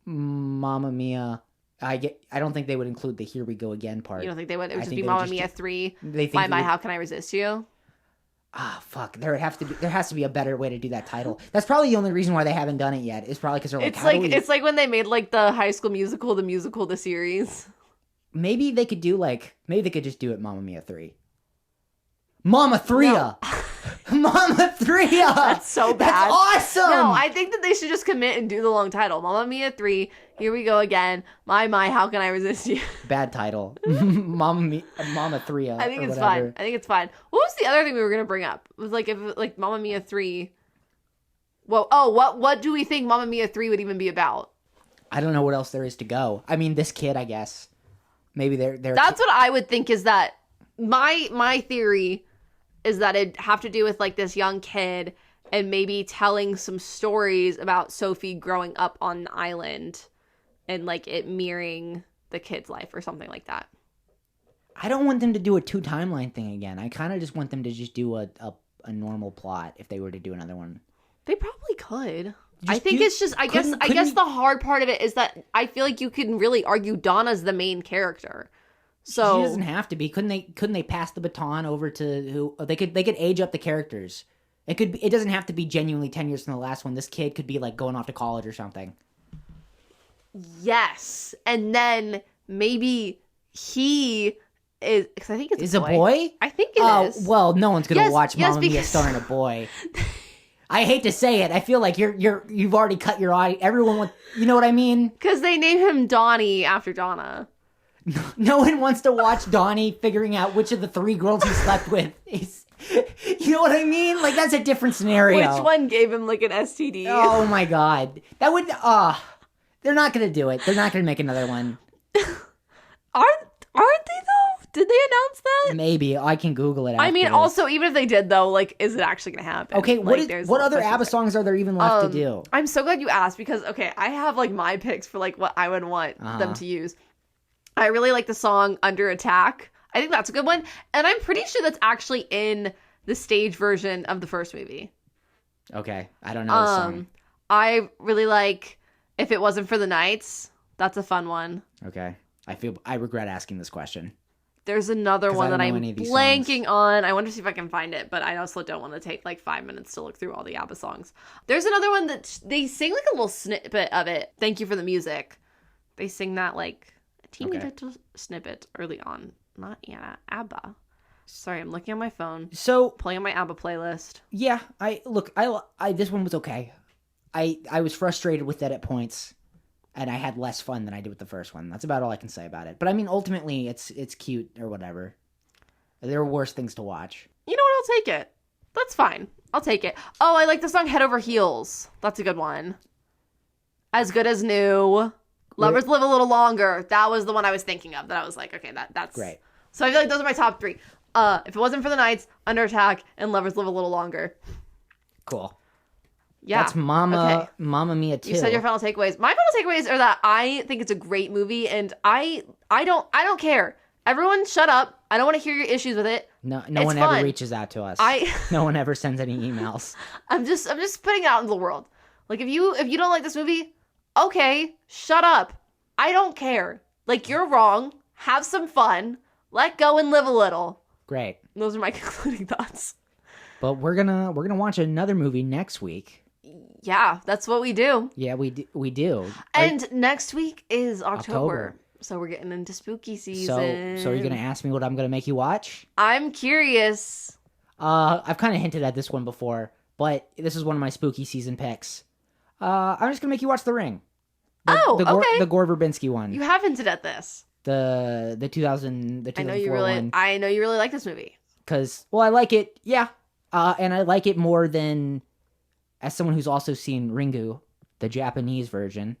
Mamma Mia? I don't think they would include the "Here we go again" part. You don't think they would? It would just think be they would Mamma just Mia do- 3. They think My, they would- how can I resist you? Fuck. There has to be a better way to do that title. That's probably the only reason why they haven't done it yet. Is probably because they're like, It's like when they made like the High School Musical, the series. Maybe they could just do it Mamma Mia 3. Mama 3. No. Mama 3. That's so bad. That's awesome. No, I think that they should just commit and do the long title. Mamma Mia 3. Here we go again. My, how can I resist you? Bad title. Mama 3. I think it's fine. What was the other thing we were gonna bring up? It was like if like Mamma Mia 3. Well, what do we think Mamma Mia 3 would even be about? I don't know what else there is to go. I mean, this kid, I guess. Maybe they're. That's what I would think is that my theory is that it'd have to do with like this young kid and maybe telling some stories about Sophie growing up on the island and like it mirroring the kid's life or something like that. I don't want them to do a 2 timeline thing again. I kind of just want them to just do a normal plot if they were to do another one. They probably could. I guess the hard part of it is that I feel like you can really argue Donna's the main character. So she doesn't have to be. Couldn't they pass the baton over to who they could age up the characters. It doesn't have to be genuinely 10 years from the last one. This kid could be like going off to college or something. Yes. And then maybe he is, because I think it's a boy. I think it is. Well, no one's gonna watch Mamma Mia because starring a boy. I hate to say it. I feel like you've already cut your eye. Everyone wants, you know what I mean? Because they name him Donnie after Donna. No one wants to watch Donnie figuring out which of the 3 girls he slept with is. You know what I mean? Like, that's a different scenario. Which one gave him like an STD? Oh my god, that would. They're not gonna do it. They're not gonna make another one. Aren't they though? Did they announce that? Maybe I can Google it. I mean, also, even if they did though, like, is it actually gonna happen? Okay, like, what other ABBA songs are there even left to do? I'm so glad you asked because I have like my picks for like what I would want them to use. I really like the song Under Attack. I think that's a good one. And I'm pretty sure that's actually in the stage version of the first movie. Okay. I don't know the song. I really like If It Wasn't for the Nights. That's a fun one. Okay. I regret asking this question. There's another one that I'm blanking songs. on. I wonder if I can find it, but I also don't want to take like 5 minutes to look through all the ABBA songs. There's another one that they sing like a little snippet of it. Thank You for the Music. They sing that like a teeny little snippet early on. Not ABBA. Sorry, I'm looking at my phone. So playing my ABBA playlist. Yeah, I this one was okay. I was frustrated with it at points, and I had less fun than I did with the first one. That's about all I can say about it. But I mean, ultimately, it's cute or whatever. There are worse things to watch. You know what? I'll take it. That's fine. I'll take it. Oh, I like the song Head Over Heels. That's a good one. As Good as New. Lovers Live a Little Longer. That was the one I was thinking of. That I was like, okay, that's great. So I feel like those are my top 3. If It Wasn't for the Nights, Under Attack, and Lovers Live a Little Longer. Cool. Yeah. That's Mamma Mia 2. You said your final takeaways. My final takeaways are that I think it's a great movie, and I don't care. Everyone shut up. I don't want to hear your issues with it. No one ever reaches out to us. No one ever sends any emails. I'm just putting it out into the world. Like if you don't like this movie, okay, shut up. I don't care. Like, you're wrong. Have some fun. Let go and live a little. Great. Those are my concluding thoughts. But we're gonna watch another movie next week. Yeah, that's what we do. Yeah, we do. And next week is October. So we're getting into spooky season. So are you gonna ask me what I'm gonna make you watch? I'm curious. I've kind of hinted at this one before, but this is one of my spooky season picks. I'm just gonna make you watch The Ring. Okay. The Gore Verbinski one. You have hinted at this. The 2004 I know you really like this movie. Because, well, I like it, yeah. And I like it more than, as someone who's also seen Ringu, the Japanese version,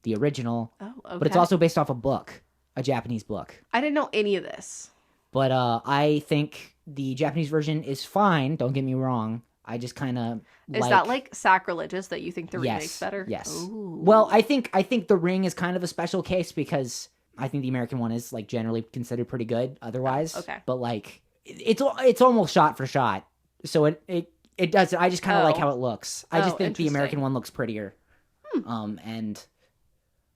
the original. Oh, okay. But it's also based off a book, a Japanese book. I didn't know any of this. But I think the Japanese version is fine, don't get me wrong. I just kind of Is that like sacrilegious that you think the remake's better? Yes. Ooh. Well, I think The Ring is kind of a special case because I think the American one is like generally considered pretty good otherwise. Okay. But like it's almost shot for shot. So it does. I just kind of like how it looks. I just think the American one looks prettier. And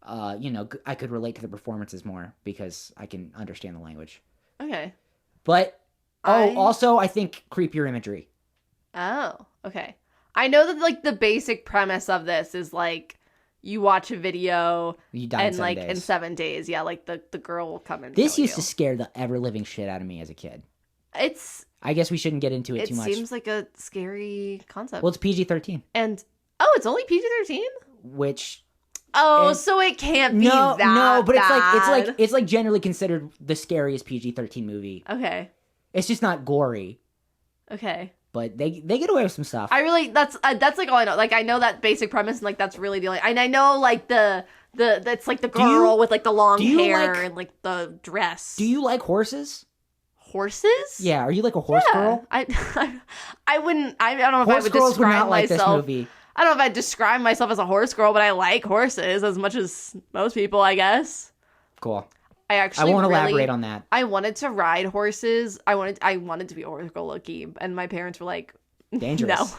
I could relate to the performances more because I can understand the language. Okay. But also I think creepier imagery. Oh, okay. I know that like the basic premise of this is like you watch a video You die and in 7 like days. in 7 days, yeah, like the girl will come in. This used to scare the ever living shit out of me as a kid. I guess we shouldn't get into it too much. It seems like a scary concept. Well, it's PG-13. And it's only PG-13? Which so it can't be that No, but bad. it's like generally considered the scariest PG-13 movie. Okay. It's just not gory. Okay. But they get away with some stuff. That's like all I know. Like I know that basic premise and like that's really the only, and I know like that's like the girl with like the long hair and like the dress. Do you like horses? Horses? Yeah, are you like a horse girl? I wouldn't. I don't know if I would girls would describe not like myself. this movie. I don't know if I'd describe myself as a horse girl, but I like horses as much as most people, I guess. Cool. I won't elaborate on that. I wanted to ride horses. I wanted to be a horse girl, low-key, and my parents were like, dangerous.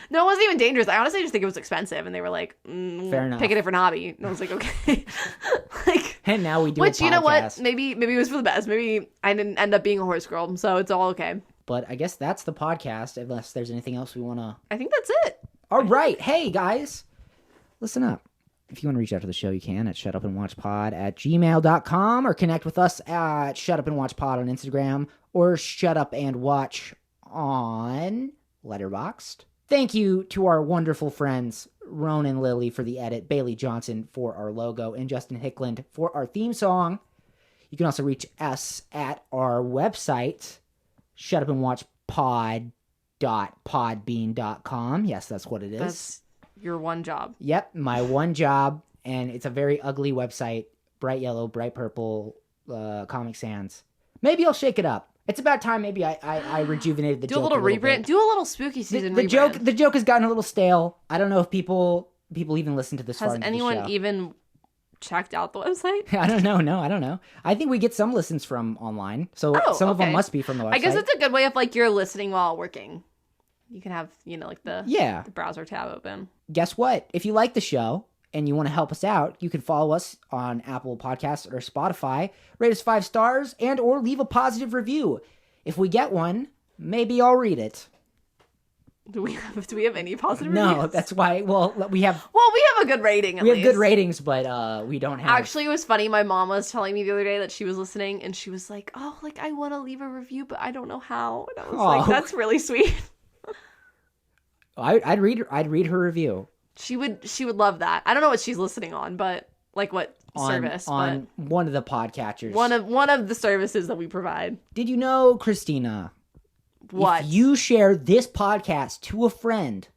No, it wasn't even dangerous. I honestly just think it was expensive, and they were like, fair enough. Pick a different hobby. And I was like, okay. And now we do which, a podcast. you know what? Maybe it was for the best. Maybe I didn't end up being a horse girl, so it's all okay. But I guess that's the podcast, unless there's anything else we want to... I think that's it. All right. Hey, guys. Listen up. If you want to reach out to the show, you can at shutupandwatchpod@gmail.com or connect with us at shutupandwatchpod on Instagram or shutupandwatch on letterboxd. Thank you to our wonderful friends Ronan Lilly for the edit, Bailey Johnson for our logo, and Justin Hickland for our theme song. You can also reach us at our website, shutupandwatchpod.podbean.com. Yes, that's what it is. That's your one job. Yep, my one job, and it's a very ugly website. Bright yellow, bright purple, Comic Sans. Maybe I'll shake it up. It's about time maybe I rejuvenated the joke. Do a little rebrand. Do a little spooky season rebrand. The joke has gotten a little stale. I don't know if people even listen to this far into the show. Has anyone even checked out the website? I don't know. No, I don't know. I think we get some listens from online, so some of them must be from the website. I guess it's a good way of like you're listening while working. You can have, like the browser tab open. Guess what? If you like the show and you want to help us out, you can follow us on Apple Podcasts or Spotify, rate us 5 stars, and or leave a positive review. If we get one, maybe I'll read it. Do we have any positive reviews? No, that's why. Well, we have a good rating. We have good ratings, but we don't have. Actually, it was funny. My mom was telling me the other day that she was listening, and she was like, "Oh, like I want to leave a review, but I don't know how." And I was like, "That's really sweet." I'd read her review. She would love that. I don't know what she's listening on, but like what service? On one of the podcatchers. One of the services that we provide. Did you know, Christina? What? If you share this podcast to a friend,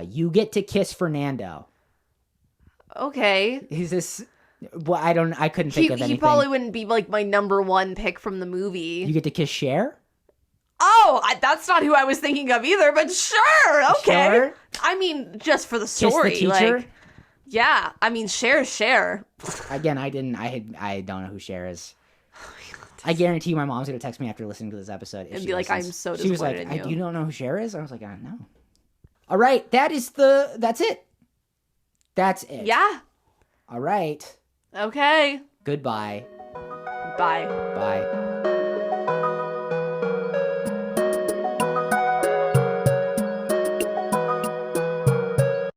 you get to kiss Fernando. Okay. Is this? Well, I couldn't think of anything. He probably wouldn't be like my number one pick from the movie. You get to kiss Cher? Oh, that's not who I was thinking of either, but sure, okay. Sure? I mean, just for the story. Kiss the teacher? Like, yeah, I mean, Cher. Again, I don't know who Cher is. I guarantee my mom's going to text me after listening to this episode. And be like, I'm so disappointed She was like, in you. You don't know who Cher is? I was like, I don't know. All right, that's it. That's it. Yeah. All right. Okay. Goodbye. Bye. Bye.